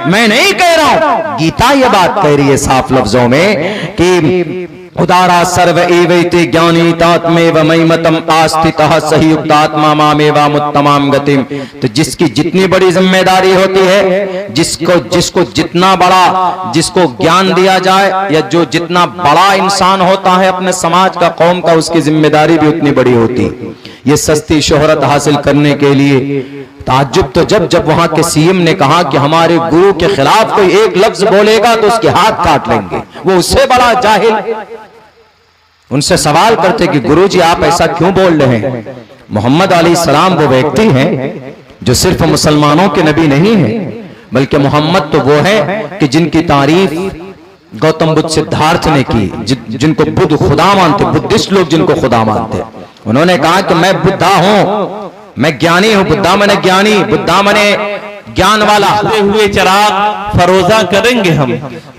मैं नहीं कह रहा हूं, गीता ये बात कह रही है साफ लफ्जों में कि उदारा सर्व एवैते ज्ञानीतात्मेव मयिमतम आस्थितः सहियुक्तात्मा मामेवामुत्तमां गतिम। तो जिसकी जितनी बड़ी जिम्मेदारी होती है, जिसको जितना बड़ा जिसको ज्ञान दिया जाए, या जो जितना बड़ा इंसान होता है अपने समाज का, कौम का, उसकी जिम्मेदारी भी उतनी बड़ी होती है। ये सस्ती शोहरत हासिल करने के लिए ताज्जुब तो जब वहां के सीएम ने कहा कि हमारे गुरु के खिलाफ कोई एक लफ्ज बोलेगा तो उसके हाथ काट लेंगे, वो उससे बड़ा जाहिल। उनसे सवाल करते कि गुरुजी आप ऐसा क्यों बोल रहे हैं? मोहम्मद अलैहिस्सलाम वो व्यक्ति हैं जो सिर्फ मुसलमानों के नबी नहीं है, बल्कि मोहम्मद तो वो है कि जिनकी तारीफ गौतम बुद्ध सिद्धार्थ ने की, जिनको बुद्ध खुदा मानते, बुद्धिस्ट लोग जिनको खुदा मानते। उन्होंने कहा कि मैं बुद्धा हूं, मैं ज्ञानी हूं। बुद्धा मने ज्ञानी, बुद्धा मने ज्ञान वाला। बुझते हुए चिराग फरोजा करेंगे हम,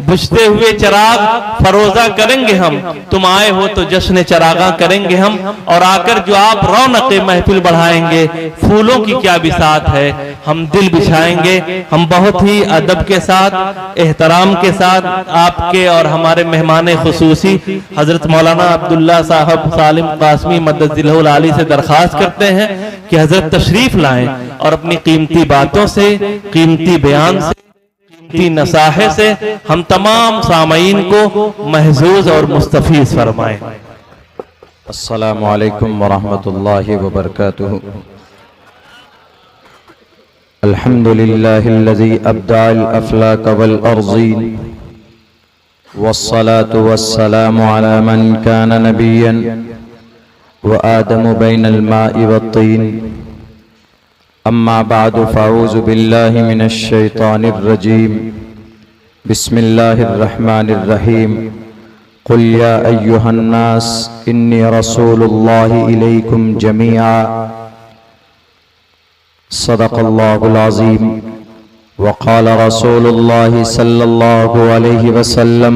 बुझते हुए चिराग फरोजा करेंगे हम। तुम आए हो तो जश्न चिरागा करेंगे हम, और आकर जो आप रौनक महफिल बढ़ाएंगे, फूलों की क्या बिसात है, हम दिल बिछाएंगे। हम बहुत ही अदब के साथ, एहतराम के साथ आपके और हमारे मेहमान खुसूसी हजरत मौलाना अब्दुल्ला साहब सालिम कासमी मद्दजिल्लहुल आली से दरखास्त करते हैं कि हजरत तशरीफ लाएं और अपनी कीमती बातों से, कीमती बयान से, कीमती नसाहे से हम तमाम सामईन को महजूज और मुस्तफीज फरमाएं। अस्सलामु अलैकुम वरहमतुल्लाहि वबरकातुहू। अल्हम्दुलिल्लाहिल्लज़ी अब्दअल अफ़लाक वल अर्ज़ीन वस्सलातु वस्सलामु अला मन कान नबिय्यन व आदमु बैनल माइ वत्तीन। अम्मा बादु फ़अऊज़ु बिल्लाहि मिनश शैतानिर रजीम। बिस्मिल्लाहिर रहमानिर रहीम। कुल या अय्युहन नास इन्नी रसूलुल्लाहि इलैकुम जमीआ। सदक़ल्लाहुल अज़ीम। वक़ाल रसूलुल्लाहि सल्लल्लाहु अलैहि वसल्लम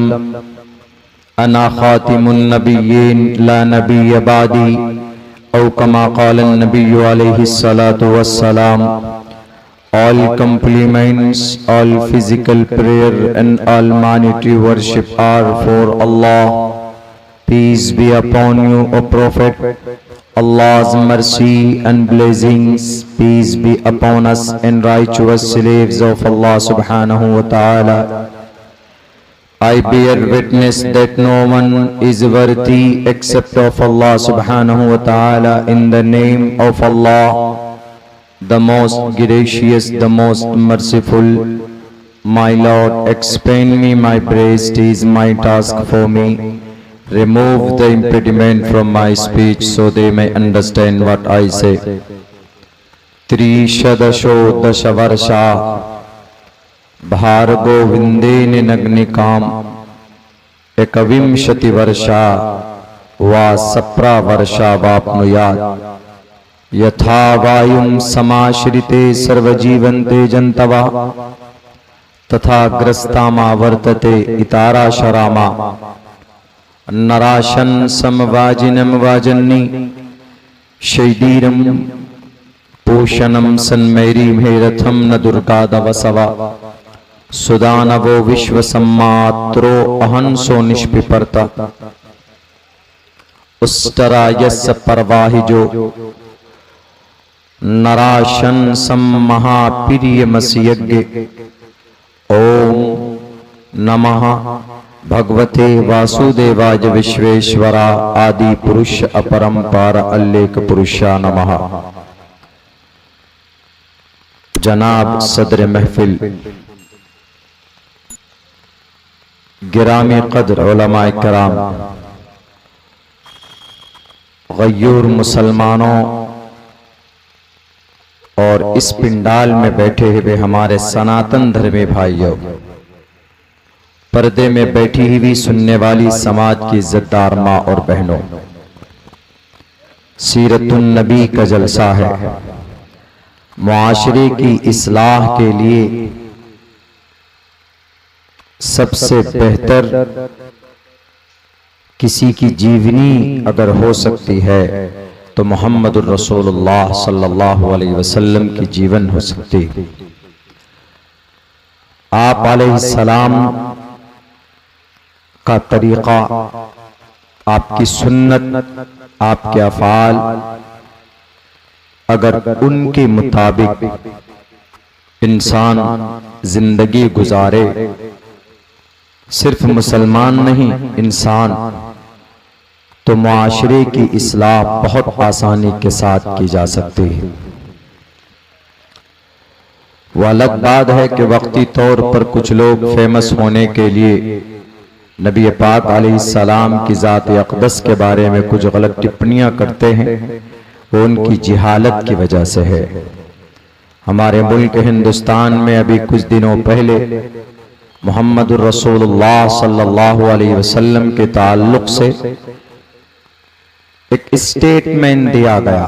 अना ख़ातिमुन नबिय्यीन ला नबिय्य बादी औ कमा क़ाल नबिय्यु अलैहिस्सलातु वस्सलाम। All compliments, all physical prayer and almighty worship are for Allah. Peace be upon you, O Prophet. Allah's mercy and blessings, peace be upon us and righteous slaves of Allah subhanahu wa ta'ala. I bear witness that no one is worthy except of Allah subhanahu wa ta'ala. In the name of Allah, the most gracious, the most merciful. My Lord, expand me my breast is my task for me. Remove the impediment from my speech so they may understand what I say. Trishadasho Dashavarsha Bhargo Vindene Nagnikam Ekavimshati Varsha Va Sapra Varsha Vapnuyat यथा वायुं समाश्रिते सर्वजीवन्ते जन्तवा तथा ग्रस्तामा वर्तते इताराशरामा नराशन समवाजिनं वाजन्नि शैदीरं पोषणं सन्मैरी मेरथं न दुर्गादवसवा सुदानवो विश्वसम्मात्रो अहंसो निष्पिपर्ता उष्टरा यस्य परवाहिजो नराशन सम महाप्रियमसयज्ञ। ओम नमः भगवते वासुदेवाय विश्वेश्वरा आदि पुरुष अपरंपार अल्लेख पुरुषा नमः। जनाब सदर महफिल, गिरामी कद्र उलमाए कराम, गयूर मुसलमानों और इस पिंडाल में बैठे हुए हमारे सनातन धर्मी भाइयों, पर्दे में बैठी हुई सुनने वाली समाज की इज्जतदार माँ और बहनों, सीरतुन नबी का जलसा है। मुआशरे की इस्लाह के लिए सबसे बेहतर किसी की जीवनी अगर हो सकती है तो मोहम्मदुर रसूलुल्लाह सल्लल्लाहु अलैहि वसल्लम की जीवन हो सकती है। आप अलैहिस्सलाम का तरीका, आपकी सुन्नत, आपके अफ़ाल अगर उनके मुताबिक इंसान जिंदगी गुजारे, सिर्फ मुसलमान नहीं इंसान, तो मुआशरे की इस्लाह बहुत आसानी के साथ की जा सकती है। वो अलग बात है कि वक्ती तौर पर कुछ लोग फेमस होने के लिए नबी पाक अलैहिस्सलाम की ज़ात अक़दस के बारे में कुछ गलत टिप्पणियां करते हैं, वो उनकी जिहालत की वजह से है। हमारे मुल्क हिंदुस्तान में अभी कुछ दिनों पहले मुहम्मदुर रसूलुल्लाह सल्लल्लाहु अलैहि वसल्लम के ताल्लुक से एक स्टेटमेंट दिया गया।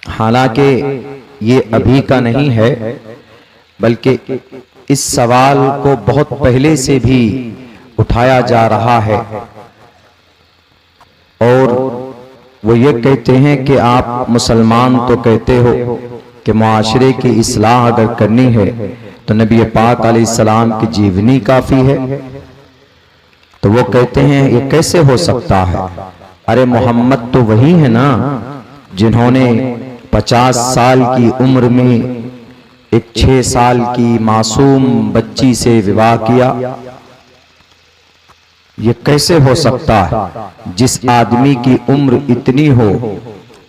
हालांकि ये अभी का नहीं है, बल्कि इस सवाल को बहुत पहले से भी उठाया जा रहा है और वो ये कहते हैं कि आप मुसलमान तो कहते हो कि मुआशरे की इस्लाह अगर करनी है तो नबी पाक अलैहिस्सलाम की जीवनी काफी है। तो वो कहते हैं ये कैसे हो सकता है? अरे मोहम्मद तो वही है ना जिन्होंने 50 साल की उम्र में एक 6 साल की मासूम बच्ची से विवाह किया। ये कैसे हो सकता है जिस आदमी की उम्र इतनी हो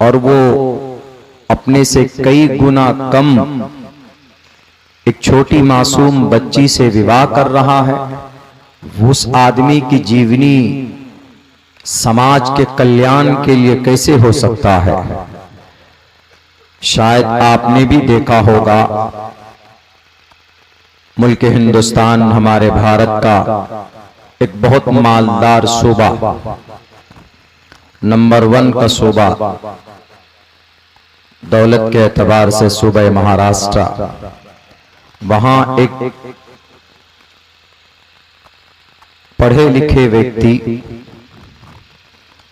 और वो अपने से कई गुना कम एक छोटी मासूम बच्ची से विवाह कर रहा है? उस आदमी की जीवनी समाज के कल्याण के लिए कैसे हो सकता है? शायद आपने भी देखा होगा, मुल्क हिंदुस्तान हमारे भारत का एक बहुत मालदार सूबा, नंबर 1 का सूबा दौलत के एतबार से सूबा महाराष्ट्र। वहां एक पढ़े लिखे व्यक्ति,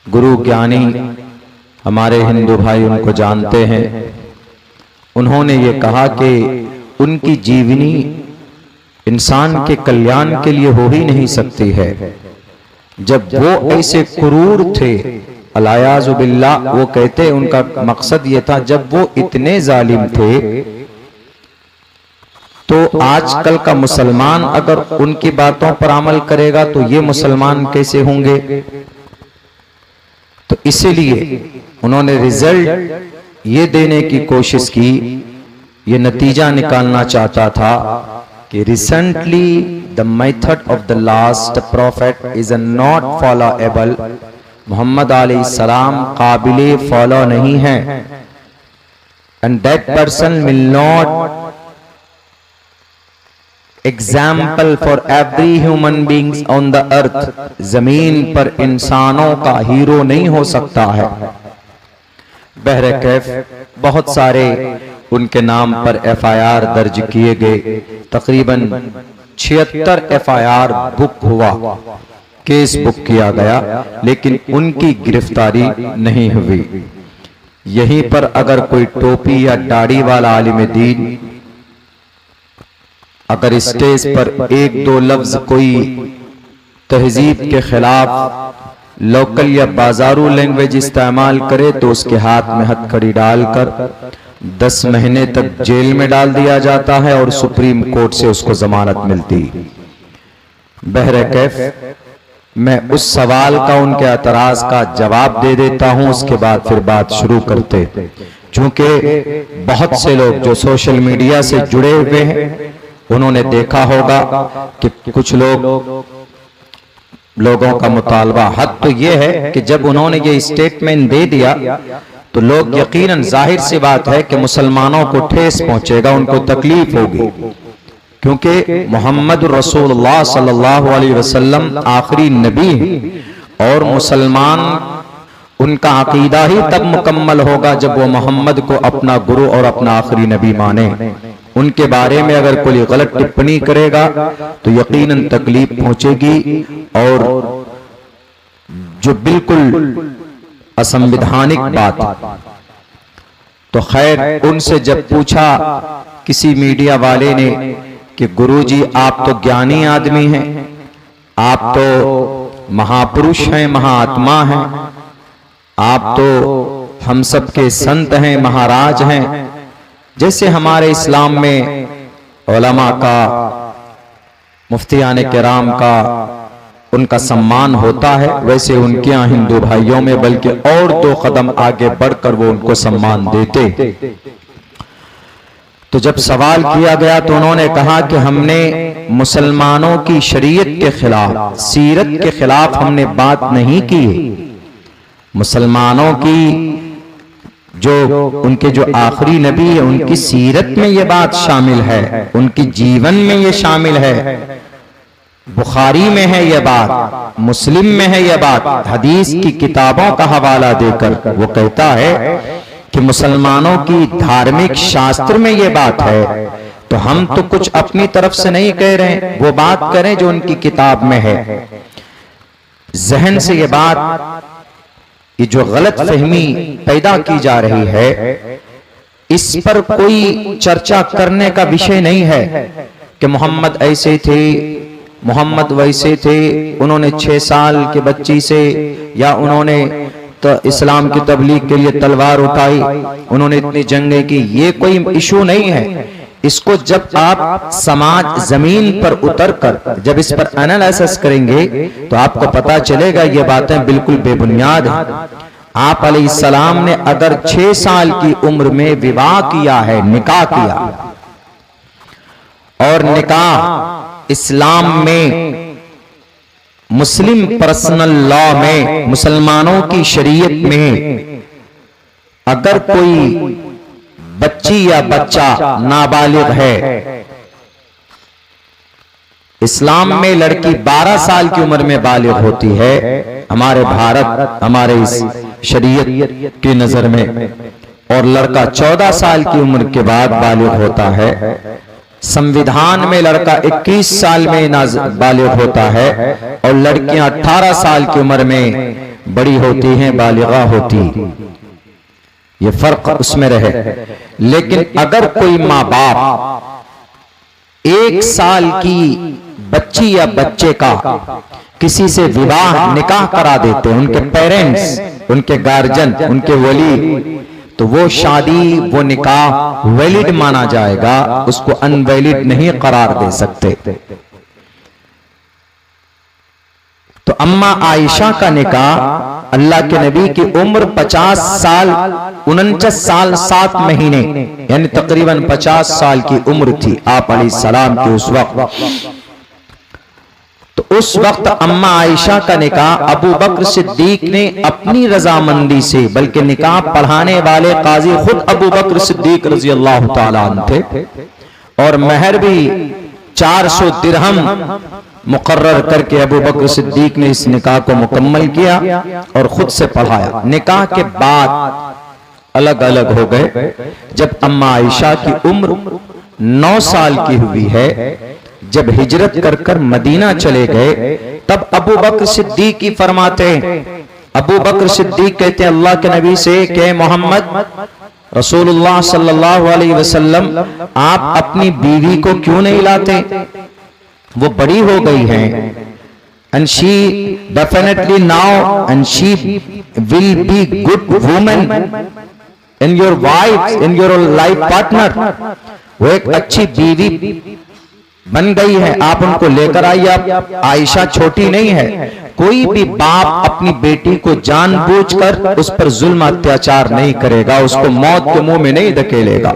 गुरु ज्ञानी, हमारे हिंदू भाई उनको जानते हैं, उन्होंने ये कहा कि उनकी जीवनी इंसान के कल्याण के लिए हो ही नहीं सकती है। जब वो ऐसे क्रूर थे, अलायाज़ु बिल्लाह, वो कहते उनका मकसद ये था, जब वो इतने जालिम थे तो आजकल का मुसलमान अगर उनकी बातों पर अमल करेगा तो ये मुसलमान कैसे होंगे? तो इसीलिए उन्होंने रिजल्ट ये देने की कोशिश की, ये नतीजा निकालना चाहता था कि recently the method of the last prophet is not followable. Muhammad अलैहिस्सलाम काबिले फॉलो नहीं है, and that person will not example for every human beings on the earth. जमीन पर इंसानों का हीरो नहीं हो सकता है। बहरकैफ बहुत सारे उनके नाम पर FIR दर्ज किए गए, तकरीबन 76 FIR बुक हुआ, केस बुक किया गया, लेकिन उनकी गिरफ्तारी नहीं हुई। यहीं पर अगर कोई टोपी या दाढ़ी वाला आलिम दीन अगर स्टेज पर 1-2 लफ्ज कोई तहजीब के खिलाफ लोकल या बाजारू लैंग्वेज इस्तेमाल करे तो उसके हाथ में हथकड़ी डालकर 10 महीने तक जेल में डाल दिया जाता है और सुप्रीम कोर्ट से उसको जमानत मिलती। बहरकैफ मैं उस सवाल का, उनके एतराज का जवाब दे देता हूं, उसके बाद फिर बात शुरू करते। चूंकि बहुत से लोग जो सोशल मीडिया से जुड़े हुए हैं उन्होंने देखा होगा कि कुछ लोगों का मुतालबा हद तो ये है कि जब उन्होंने ये स्टेटमेंट दे दिया तो लोग यकीनन, जाहिर सी बात है कि मुसलमानों को ठेस पहुंचेगा, उनको तकलीफ होगी, क्योंकि मोहम्मद रसूलुल्लाह सल्लल्लाहु अलैहि वसल्लम आखिरी नबी हैं और मुसलमान उनका अकीदा ही तब मुकम्मल होगा जब वो मोहम्मद को अपना गुरु और अपना आखिरी नबी माने। उनके बारे में अगर कोई गलत टिप्पणी करेगा तो यकीनन तकलीफ पहुंचेगी और जो बिल्कुल असंवैधानिक बात। तो खैर, उनसे जब पूछा किसी मीडिया वाले ने कि गुरुजी आप तो ज्ञानी आदमी हैं, आप तो महापुरुष हैं, महात्मा हैं, आप तो हम सब के संत हैं, महाराज हैं। जैसे हमारे इस्लाम में उलमा का, मुफ्तियान किराम का, उनका सम्मान होता है, वैसे उनके यहाँ हिंदू भाइयों में बल्कि और 2 कदम आगे बढ़कर वो उनको सम्मान देते। तो जब सवाल किया गया तो उन्होंने कहा कि हमने मुसलमानों की शरीयत के खिलाफ, सीरत के खिलाफ हमने बात नहीं की। मुसलमानों की जो उनके जो आखिरी नबी है उनकी सीरत में ये बात शामिल है, उनकी जीवन में ये शामिल है। बुखारी में है यह बात, मुस्लिम में है यह बात, हदीस की किताबों का हवाला देकर वो कहता है कि मुसलमानों की धार्मिक शास्त्र में ये बात है। तो हम तो कुछ अपनी तरफ से नहीं कह रहे हैं, वो बात करें जो उनकी किताब में है। जहन से ये बात, ये जो गलत फहमी पैदा की जा रही है, इस पर कोई चर्चा करने का विषय नहीं है कि मोहम्मद ऐसे थे, मोहम्मद वैसे थे, उन्होंने 6 साल के बच्ची से, या उन्होंने तो इस्लाम की तबलीग के लिए तलवार उठाई, उन्होंने इतनी जंगें की। ये कोई इशू नहीं है। इसको जब आप समाज जमीन पर उतरकर जब इस पर एनालिसिस करेंगे तो आपको पता चलेगा ये बातें बिल्कुल बेबुनियाद हैं। आप अलैहिस्सलाम ने अगर 6 साल की उम्र में विवाह किया है, निकाह किया, और निकाह इस्लाम में, मुस्लिम पर्सनल लॉ में, मुसलमानों की शरीयत में अगर कोई बच्ची या बच्चा नाबालिग है, इस्लाम में लड़की 12 साल की उम्र में बालिग होती है, हमारे भारत, हमारे इस शरीयत की नजर में, और लड़का 14 साल की उम्र के बाद बालिग होता है। संविधान में लड़का 21 साल में बालिग होता है और लड़कियां 18 साल की उम्र में बड़ी होती हैं, बालिगा होती। ये फर्क उसमें रहे। लेकिन अगर कोई माँ बाप 1 साल की बच्ची या बच्चे का किसी से विवाह, निकाह करा देते हैं, उनके पेरेंट्स, उनके गार्जियन, उनके वली, तो वो शादी, वो निकाह वैलिड माना जाएगा, उसको अनवैलिड नहीं करार दे सकते। तो अम्मा आयशा का निकाह अल्लाह के नबी की उम्र 50 साल 49 साल 7 महीने, यानी तकरीबन 50 साल की उम्र थी आप अलैहिस्सलाम की उस वक्त। तो उस वक्त अम्मा आयशा का निकाह अबू बकर सिद्दीक ने अपनी रजामंदी से, बल्कि निकाह पढ़ाने वाले काजी खुद अबू बकर सिद्दीक रजी अल्लाह तआला अन्हु थे, और महर भी 400 दिरहम मुकर्रर करके अबू बकर सिद्दीक ने इस निकाह को मुकम्मल किया और खुद से पढ़ाया। निकाह के बाद अलग अलग हो गए। जब अम्मा आयशा की उम्र 9 साल की हुई है, जब हिजरत कर कर मदीना चले गए, तब अबू बकर सिद्दीक की फरमाते हैं, अबू बकर सिद्दीक कहते हैं अल्लाह के नबी से कि मोहम्मद रसूलुल्लाह सल्लल्लाहु अलैहि वसल्लम, आप अपनी बीवी को क्यों नहीं लाते? वो बड़ी हो गई हैं, and she definitely now and she will be good woman in your wife, in your life partner। वो एक अच्छी बीवी बन गई है, आप उनको लेकर आइए। आप आयशा छोटी नहीं है। कोई भी बाप अपनी बेटी को जानबूझकर उस पर जुल्म अत्याचार नहीं करेगा, उसको मौत के मुंह में नहीं धकेलेगा।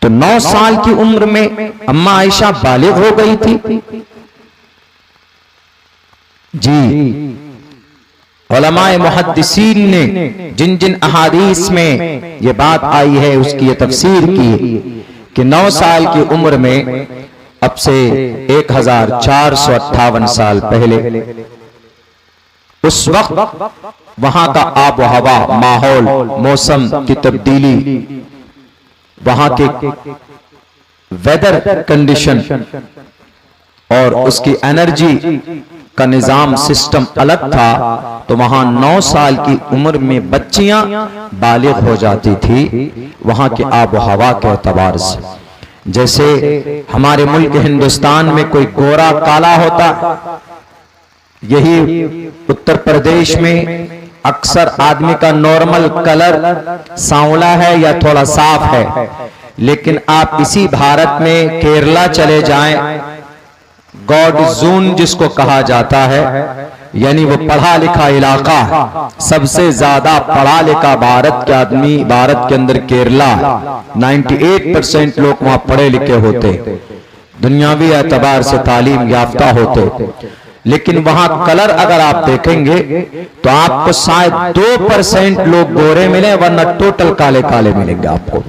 तो 9 साल की उम्र में अम्मा आयशा बालिग हो गई थी जी। उलमाए मुहद्दिसीन ने जिन जिन अहादीस में ये बात आई है उसकी ये तफसीर की कि 9 साल की उम्र में, अब से 1458 साल पहले, उस वक्त वहां का आब व हवा, माहौल, मौसम की तब्दीली, वहां के वेदर कंडीशन और उसकी एनर्जी का निजाम सिस्टम अलग था। तो वहां 9 साल की उम्र में बच्चियां बालिग हो जाती थी, वहां के आब व हवा के एतबार से। जैसे हमारे मुल्क हिंदुस्तान में कोई गोरा काला होता, यही उत्तर प्रदेश में अक्सर आदमी का नॉर्मल कलर सांवला है या थोड़ा साफ है। लेकिन आप इसी भारत में केरला चले जाएं, गॉड जोन जिसको कहा जाता है, यानी वो पढ़ा लिखा इलाका, सबसे ज्यादा पढ़ा लिखा भारत के आदमी, भारत के अंदर केरला 98% लोग वहां पढ़े लिखे होते, दुनियावी एतबार से तालीम याफ्ता होते। लेकिन वहां कलर अगर आप देखेंगे तो आपको शायद 2% लोग गोरे मिले, वरना टोटल काले काले मिलेंगे आपको।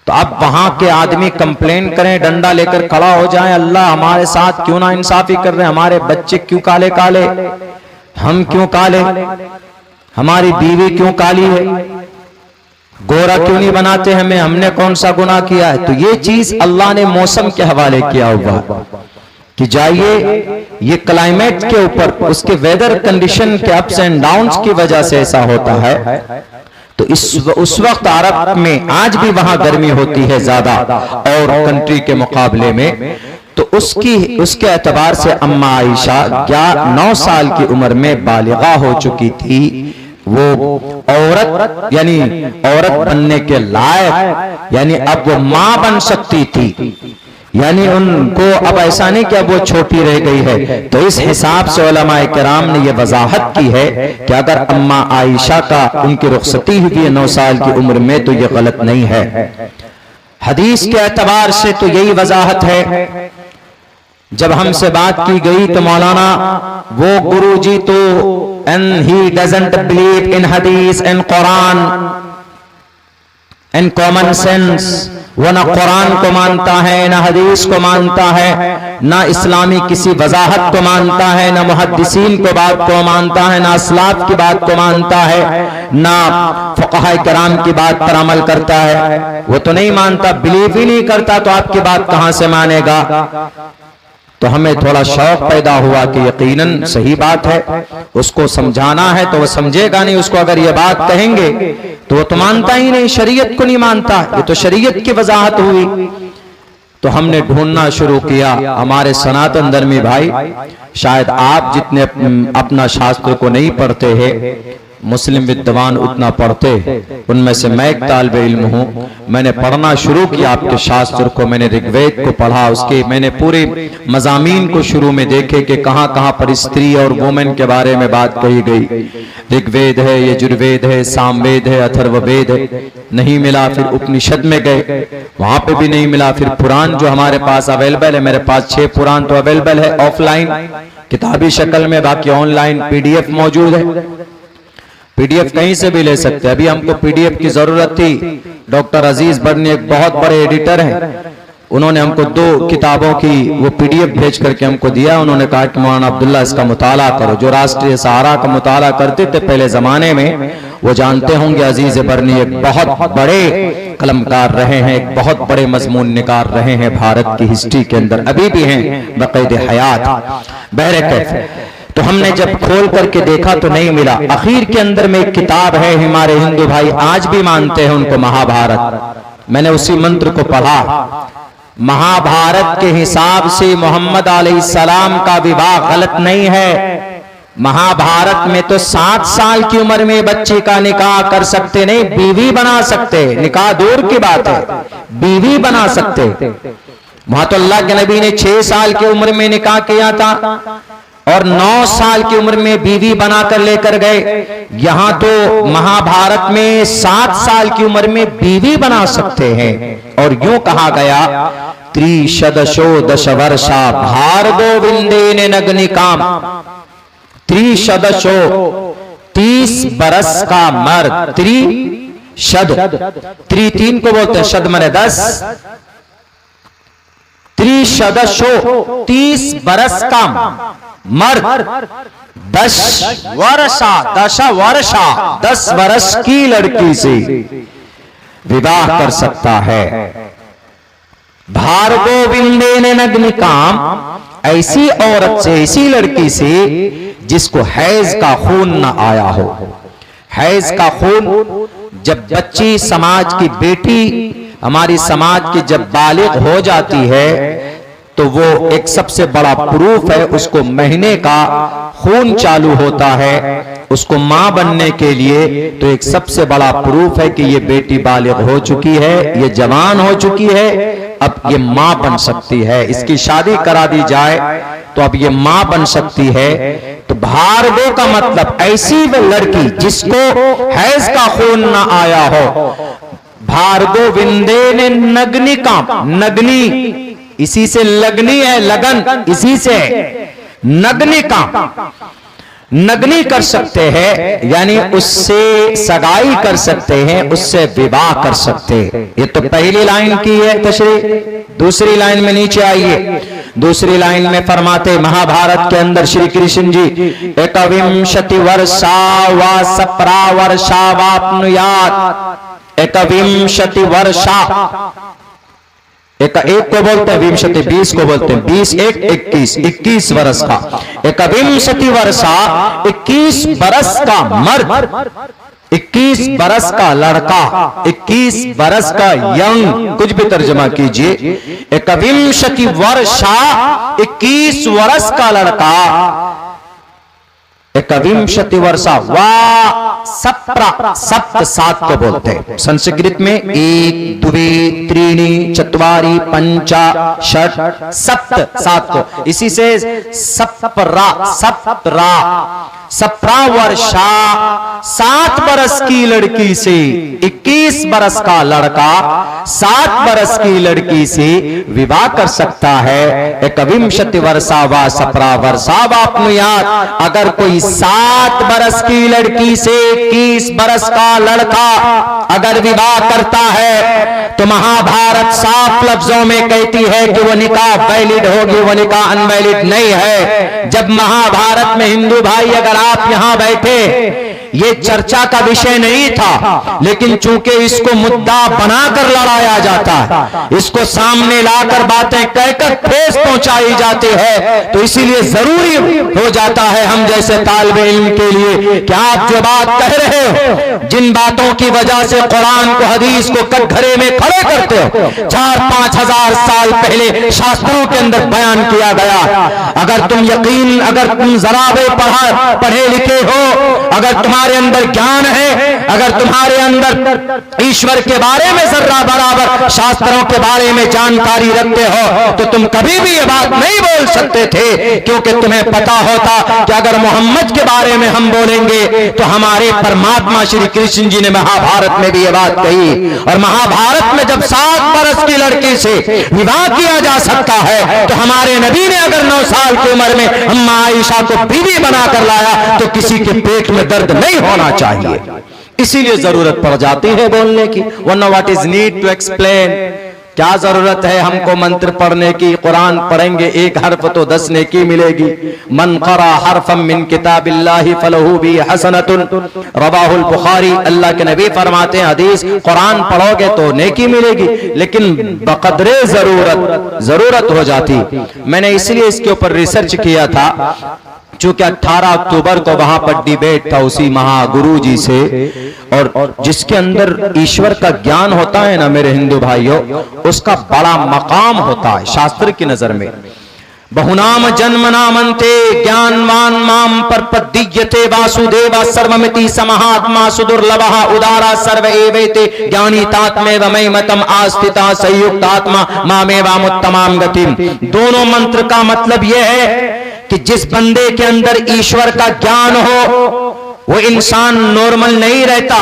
तो अब वहां के आदमी कंप्लेन करें, डंडा लेकर खड़ा हो जाए, अल्लाह हमारे साथ क्यों ना इंसाफी कर रहे हैं, हमारे बच्चे क्यों काले काले, हम क्यों काले, हमारी बीवी क्यों काली है, गोरा क्यों नहीं बनाते हमें, हमने कौन सा गुनाह किया है। तो ये चीज अल्लाह ने मौसम के हवाले किया हुआ कि जाइए, ये क्लाइमेट के ऊपर, उसके वेदर कंडीशन के अप्स एंड डाउन्स की वजह से ऐसा होता है। तो उस वक्त अरब में आज भी वहां गर्मी होती है ज्यादा और कंट्री के मुकाबले में। तो उसके एतबार से अम्मा आयशा 9 साल की उम्र में बालिगा हो चुकी थी, वो औरत यानी औरत बनने के लायक, यानी अब वो मां बन सकती थी, यानी उनको अब ऐसा नहीं कि अब वो छोटी रह गई है। तो इस हिसाब से उलमाए किराम ने ये वजाहत की है कि अगर अम्मा आयशा का उनकी रुखसती हुई है 9 साल की उम्र में, तो ये गलत नहीं है। हदीस के एतबार से तो यही वजाहत है। जब हमसे बात की गई तो मौलाना वो गुरुजी तो and he doesn't believe in हदीस and Quran and common sense, वो ना कुरान को मानता है, ना हदीस को मानता है, ना इस्लामी किसी वजाहत को मानता है, ना मुहद्दिसीन को बात को मानता है, ना असलाफ की बात को मानता है, ना फुक़हा किराम की बात पर अमल करता है। वो तो नहीं मानता, बिलीव ही नहीं करता, तो आपकी बात कहां से मानेगा। तो हमें थोड़ा शौक पैदा हुआ कि यकीनन सही बात है, उसको समझाना है तो वो समझेगा नहीं, उसको अगर ये बात कहेंगे तो वो तो मानता ही नहीं, शरीयत को नहीं मानता, ये तो शरीयत की वजाहत हुई। तो हमने ढूंढना शुरू किया। हमारे सनातन धर्मी भाई, शायद आप जितने अपना शास्त्र को नहीं पढ़ते हैं, मुस्लिम विद्वान उतना पढ़ते, उनमें से मैं एक तालिब इल्म हूँ। मैंने पढ़ना शुरू किया आपके शास्त्र को, मैंने ऋग्वेद को पढ़ा, उसके मैंने पूरे मजामीन को शुरू में देखे कि कहाँ कहाँ पर स्त्री और वुमेन के बारे में बात कही गई। ऋग्वेद है, यजुर्वेद है, सामवेद है, अथर्ववेद है, नहीं मिला। फिर उपनिषद में गए, वहां पे भी नहीं मिला। फिर पुराण जो हमारे पास अवेलेबल है, मेरे पास 6 पुराण तो अवेलेबल है ऑफलाइन किताबी शक्ल में, बाकी ऑनलाइन PDF मौजूद है, PDF कहीं से भी ले सकते हैं। अभी हमको PDF की जरूरत थी, डॉक्टर अजीज बर्नी एक बहुत बड़े एडिटर हैं, उन्होंने हमको 2 किताबों की वो PDF भेज करके हमको दिया। उन्होंने कहा कि मौलाना अब्दुल्ला इसका मुताला करो। जो राष्ट्रीय सहारा का मुताला करते थे पहले जमाने में, वो जानते होंगे अजीज बर्नी एक बहुत बड़े कलमकार रहे हैं, एक बहुत बड़े मजमून निगार रहे हैं भारत की हिस्ट्री के अंदर, अभी भी हैं बक़ैद हयात। बहरकैफ तो हमने जब खोल करके देखा तो नहीं मिला। आखिर के अंदर में एक किताब है, हमारे हिंदू भाई आज भी मानते हैं उनको, महाभारत। मैंने उसी मंत्र को पढ़ा। महाभारत के हिसाब से मोहम्मद अलैहिस्सलाम का विवाह गलत नहीं है। महाभारत में तो 7 साल की उम्र में बच्चे का निकाह कर सकते, नहीं बीवी बना सकते, निकाह दूर की बात है, बीवी बना सकते। वहां तो अल्लाह के नबी ने 6 साल की उम्र में निकाह किया था और 9 साल की उम्र में बीवी बनाकर लेकर गए। यहां तो महाभारत में 7 साल की उम्र में बीवी बना सकते हैं। और यूं कहा गया, त्रिशदशो दशवर्षा भार्गोविंदेन नग्निकाम, त्रिशदशो 30 बरस का मर्द, त्रिशद, 3 को बोलते हैं, शद माने 10, त्रिशदशो 30 बरस का मर्द 10 वर्ष की लड़की से विवाह कर सकता है। भार्गोविंदेन नग्निकाम, ऐसी औरत से, ऐसी लड़की से जिसको हैज का खून न आया हो। हैज का खून, जब बच्ची समाज की बेटी हमारी समाज की जब बालिग हो जाती है तो वो एक सबसे बड़ा प्रूफ है, उसको महीने का खून चालू होता है, उसको मां बनने के लिए तो एक सबसे बड़ा प्रूफ है कि ये बेटी बालिग हो चुकी है, ये जवान हो चुकी है, अब ये मां बन सकती है। इसकी शादी करा दी जाए तो अब ये मां बन सकती है। तो भार्गव का मतलब ऐसी वो लड़की जिसको हैज का खून ना आया हो। भार्गव विंदे ने नग्नि का, नग्नि इसी से लगनी है, लगन इसी से नग्नि का, नग्नि कर सकते हैं, यानी उससे सगाई कर सकते हैं, उससे विवाह कर सकते हैं। ये तो पहली लाइन की है तशरीह। दूसरी लाइन में नीचे आइए, दूसरी लाइन में फरमाते महाभारत के अंदर श्री कृष्ण जी एकविंशति वर्षा व सप्रा वर्षा वाप्नुयात्। एकविंशति वर्षा, एक को बोलते हैं विंशति, 20 को बोलते हैं 20 एक 21, 21 वर्ष का। एकविंशति वर्षा 21 बरस का मर्द, 21 बरस का लड़का, 21 बरस का यंग, कुछ भी तर्जमा कीजिए। एकविंशति वर्षा 21 वर्ष का लड़का, एकविंशति वर्षा वा सप्रा, सप्त 7 को बोलते हैं संस्कृत में। 1 2 3 4 5 6 सप्त 7 को, इसी से सप्रा, सप्रा, सप्रा वर्षा 7 बरस की लड़की से 21 बरस का लड़का 7 बरस की लड़की से विवाह कर सकता है। एकविंशति वर्षा व सप्रा वर्षा वाप्नुयात्। अगर कोई 7 बरस की लड़की से 21 बरस का लड़का अगर विवाह करता है तो महाभारत साफ लफ्जों में कहती है कि वो निकाह वैलिड होगी, वो निकाह अनवैलिड नहीं है। जब महाभारत में हिंदू भाई अगर आप यहां बैठे, ये चर्चा का विषय नहीं था, लेकिन चूंकि इसको मुद्दा बनाकर लड़ाया जाता है, इसको सामने लाकर बातें कहकर ठेस पहुंचाई जाती है, तो इसीलिए जरूरी हो जाता है हम जैसे तालिब इल्म के लिए कि आप जो बात कह रहे हो, जिन बातों की वजह से कुरान को हदीस को कटघरे में खड़े करते हो, 4-5 हजार साल पहले शास्त्रों के अंदर बयान किया गया। अगर तुम यकीन, अगर तुम जरा भी पढ़े लिखे हो, अगर तुम्हारे अंदर ज्ञान है, अगर तुम्हारे अंदर ईश्वर के बारे में जर्रा बराबर शास्त्रों के बारे में जानकारी रखते हो, तो तुम कभी भी ये बात नहीं बोल सकते थे, क्योंकि तुम्हें पता होता कि अगर मोहम्मद के बारे में हम बोलेंगे तो हमारे परमात्मा श्री कृष्ण जी ने महाभारत में भी ये बात कही। और महाभारत में जब 7 बरस की लड़की से विवाह किया जा सकता है, तो हमारे नबी ने अगर 9 साल की उम्र में अम्मा आयशा को बीवी बनाकर लाया तो किसी के पेट में दर्द नहीं होना चाहिए। इसीलिए जरूरत पड़ जाती है बोलने की, वरना what is need to explain. क्या जरूरत है हमको मंत्र पढ़ने की? कुरान पढ़ेंगे 1 हर्फ तो 10 नेकी मिलेगी। मन क़रा हर्फम मिन किताबिल्लाहि फलहु बि हसनतुन, रवाहुल बुखारी। अल्लाह के नबी फरमाते हैं हदीस, कुरान पढ़ोगे तो नेकी मिलेगी, लेकिन बकदरे जरूरत हो जाती। मैंने इसलिए इसके ऊपर रिसर्च किया था, चूंकि 18 अक्टूबर को वहां पर डिबेट था उसी महागुरु जी से, और जिसके अंदर ईश्वर का ज्ञान होता है ना मेरे हिंदू भाइयों, उसका बड़ा मकाम होता है शास्त्र की नजर में। बहुनाम जन्म नामंते ज्ञानवान माम परपद्यते वासुदेवा सर्वमिति समहात्मा सुदुर्लभः उदारा सर्व एवैते ज्ञानीतात्मेव मयिमतम आस्थिता संयुक्तात्मा मामेवामुत्तमां गतिम। दोनों मंत्र का मतलब यह है कि जिस बंदे के अंदर ईश्वर का ज्ञान हो वो इंसान नॉर्मल नहीं रहता,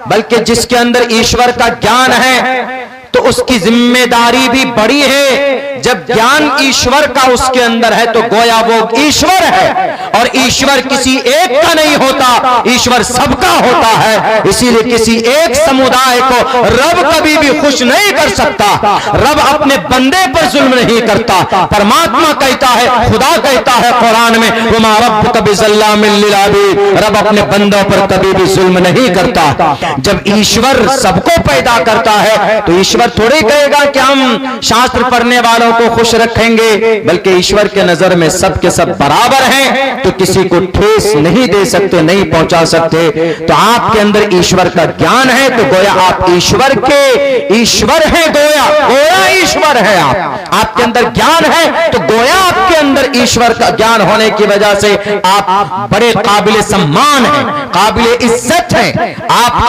बल्कि जिसके अंदर ईश्वर का ज्ञान है तो उसकी जिम्मेदारी भी बड़ी है। जब ज्ञान ईश्वर का उसके अंदर है तो गोया वो ईश्वर है, और ईश्वर किसी एक का नहीं होता, ईश्वर सबका होता है। इसीलिए किसी एक समुदाय को रब कभी भी खुश नहीं कर सकता। रब अपने बंदे पर जुल्म नहीं करता। परमात्मा कहता है, खुदा कहता है कुरान में, वमा रब्बुका बिज़ल्लामिल लिल अबीद, रब अपने बंदों पर कभी भी जुल्म नहीं करता। जब ईश्वर सबको पैदा करता है तो ईश्वर ईश्वर थोड़े कहेगा कि हम शास्त्र पढ़ने वालों को खुश रखेंगे, बल्कि ईश्वर के नजर में सब के सब बराबर हैं, तो किसी को ठेस नहीं दे सकते, नहीं पहुंचा सकते। तो आपके अंदर ईश्वर का ज्ञान है तो गोया आप ईश्वर के ईश्वर हैं, गोया ईश्वर है। आपके अंदर ज्ञान है तो गोया आपके अंदर ईश्वर का ज्ञान होने की वजह से आप बड़े काबिल सम्मान हैं, काबिल इज्जत हैं, आप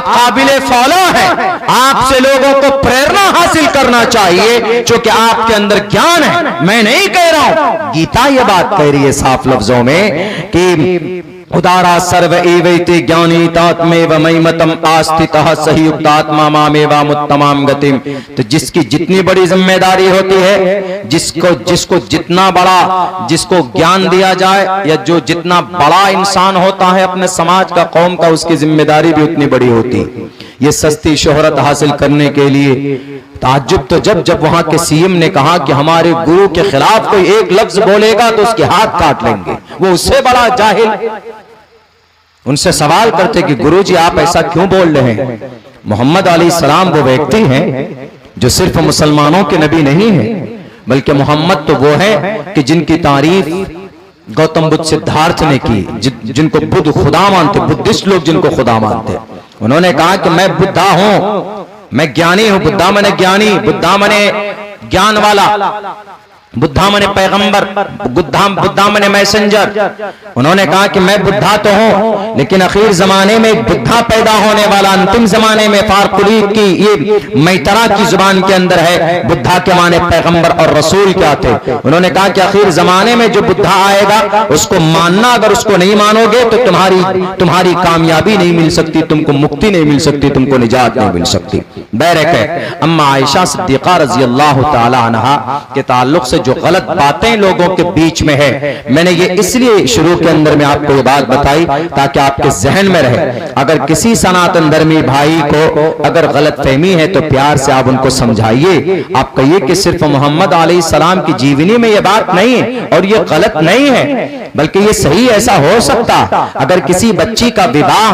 काबिले फॉलो हैं। आपसे लोगों को प्रेरणा हासिल करना चाहिए क्योंकि आपके अंदर ज्ञान है। मैं नहीं कह रहा हूं, गीता ये बात कह रही है साफ लफ्जों में कि उदारा सर्व एवैते ज्ञानी तात्मेव मयिमतम आस्थितः सही युक्तात्मा मामेवा मुत्तमाम गतिम। तो जिसकी जितनी बड़ी जिम्मेदारी होती है, जिसको जितना बड़ा जिसको ज्ञान दिया जाए, या जो जितना बड़ा इंसान होता है अपने समाज का, कौम का, उसकी जिम्मेदारी भी उतनी बड़ी होती है। ये सस्ती शोहरत हासिल करने के लिए ताज्जुब तो जब वहां के सीएम ने कहा कि हमारे गुरु के खिलाफ कोई एक लफ्ज बोलेगा तो उसके हाथ काट लेंगे, वो उससे बड़ा जाहिल। उनसे सवाल करते कि गुरुजी आप ऐसा क्यों बोल रहे हैं? मोहम्मद अलैहिस्सलाम वो व्यक्ति हैं जो सिर्फ मुसलमानों के नबी नहीं है, बल्कि मोहम्मद तो वो है कि जिनकी तारीफ गौतम बुद्ध सिद्धार्थ ने की, जिनको बुद्ध खुदा मानते, बुद्धिस्ट लोग जिनको खुदा मानते। उन्होंने कहा कि मैं बुद्धा हूं, मैं ज्ञानी हूं। बुद्धा मने ज्ञानी, बुद्धा मने ज्ञान वाला, बुद्धा मने पैगंबर, बुद्धा मने मैसेंजर। उन्होंने कहा कि मैं बुद्धा तो हूं, लेकिन आखिर जमाने में एक बुद्धा पैदा होने वाला, अंतिम जमाने में फारकुली की ये मैतरा की जुबान के अंदर है, बुद्धा के माने पैगंबर और रसूल क्या थे। उन्होंने कहा कि आखिर जमाने में जो बुद्धा आएगा उसको मानना, अगर उसको नहीं मानोगे तो तुम्हारी कामयाबी नहीं मिल सकती, तुमको मुक्ति नहीं मिल सकती, तुमको निजात नहीं मिल सकती। बैरक है अम्मा आयशा सिद्दीक़ा रज़ी अल्लाह तआला अन्हा के ताल्लुक से जो गलत बातें लोगों के बीच में है, मैंने ये इसलिए शुरू के अंदर में आपको ये बात बताई ताकि आपके जहन में रहे। अगर किसी सनातन धर्मी भाई को अगर गलत फहमी है तो प्यार से आप उनको समझाइए। आप कहिए कि सिर्फ मोहम्मद अलैहिस्सलाम की जीवनी में ये बात नहीं है और ये गलत नहीं है, बल्कि ये सही ऐसा हो सकता। अगर किसी बच्ची का विवाह,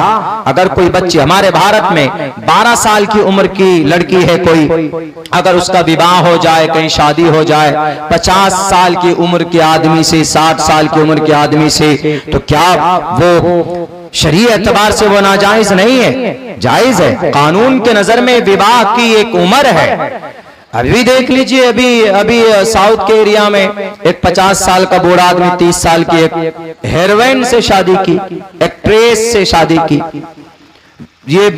अगर कोई बच्ची हमारे भारत में 12 साल की उम्र की लड़की है कोई, अगर उसका विवाह हो जाए, कहीं शादी हो जाए 50 साल की उम्र के आदमी से, 60 साल की उम्र के आदमी से, तो क्या वो शरीय एतबार से वो नाजायज नहीं है? जायज है। कानून के नजर में विवाह की एक उम्र है। अभी देख लीजिए, अभी साउथ के एरिया में एक 50 साल का बूढ़ा आदमी 30 साल की एक हेरोइन से शादी की, एक्ट्रेस से शादी की। ये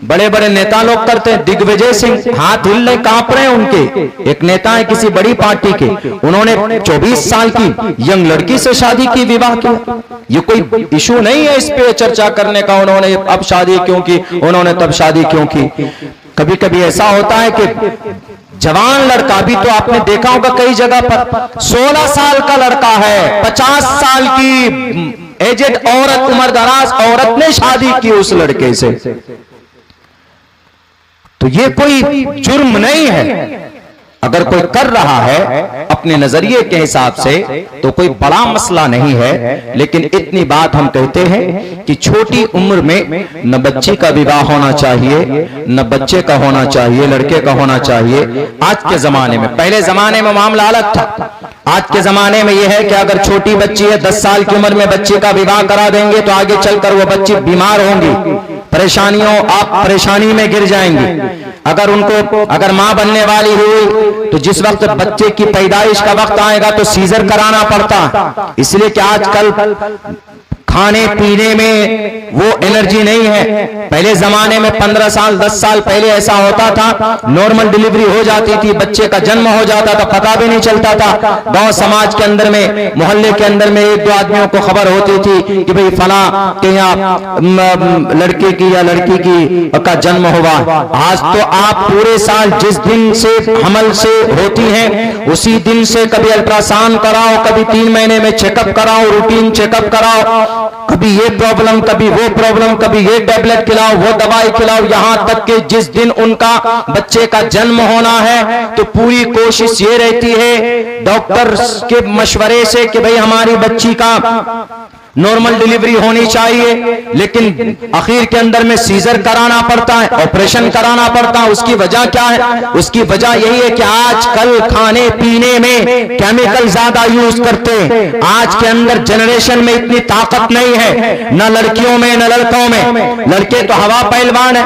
बड़े बड़े नेता लोग करते हैं। दिग्विजय सिंह हाथ हिलने कांप रहे हैं उनके, एक नेता है किसी बड़ी पार्टी के, उन्होंने 24 साल की यंग लड़की से शादी की, विवाह किया। ये कोई इशू नहीं है इस पे चर्चा करने का, उन्होंने अब शादी क्यों की, उन्होंने तब शादी क्यों की। कभी कभी ऐसा होता है कि जवान लड़का, भी तो आपने देखा होगा कई जगह पर 16 साल का लड़का है, 50 साल की एजेड औरत, उम्रदराज औरत ने शादी की उस लड़के से। तो ये कोई जुर्म नहीं है। अगर कोई कर रहा है अपने नजरिए के हिसाब से तो कोई बड़ा मसला नहीं है, लेकिन इतनी बात हम कहते हैं कि छोटी उम्र में न बच्ची का विवाह होना चाहिए, न बच्चे का होना चाहिए, लड़के का होना चाहिए। आज के जमाने में, पहले जमाने में मामला अलग था। आज के जमाने में यह है कि अगर छोटी बच्ची है 10 साल की उम्र में बच्चे का विवाह करा देंगे तो आगे चलकर वो बच्ची बीमार होंगी, आप परेशानी में गिर जाएंगी। अगर मां बनने वाली हुई तो जिस वक्त बच्चे की पैदाइश का वक्त आएगा तो सीजर कराना पड़ता, इसलिए कि आजकल खाने पीने में वो एनर्जी नहीं है। पहले जमाने में 15 साल 10 साल पहले ऐसा होता था, नॉर्मल डिलीवरी हो जाती थी, बच्चे का जन्म हो जाता था, पता भी नहीं चलता था। गांव समाज के अंदर में, मोहल्ले के अंदर में 1-2 आदमियों को खबर होती थी कि भाई फला के यहाँ लड़के की या लड़की की का जन्म हुआ। आज तो आप पूरे साल जिस दिन से हमल से होती हैं उसी दिन से कभी अल्ट्रासाउंड कराओ, कभी 3 महीने में चेकअप कराओ, रूटीन चेकअप कराओ, कभी ये प्रॉब्लम, कभी वो प्रॉब्लम, कभी ये टैबलेट खिलाओ, वो दवाई खिलाओ, यहां तक कि जिस दिन उनका बच्चे का जन्म होना है तो पूरी कोशिश ये रहती है डॉक्टर के मशवरे से कि भाई हमारी बच्ची का नॉर्मल डिलीवरी होनी चाहिए, लेकिन आखिर के अंदर में सीजर कराना पड़ता है, ऑपरेशन कराना पड़ता है। उसकी वजह क्या है? उसकी वजह यही है कि आजकल खाने पीने में केमिकल ज्यादा यूज करते हैं। आज के अंदर जनरेशन में इतनी ताकत नहीं है, न लड़कियों में न लड़कों में। लड़के तो हवा पहलवान है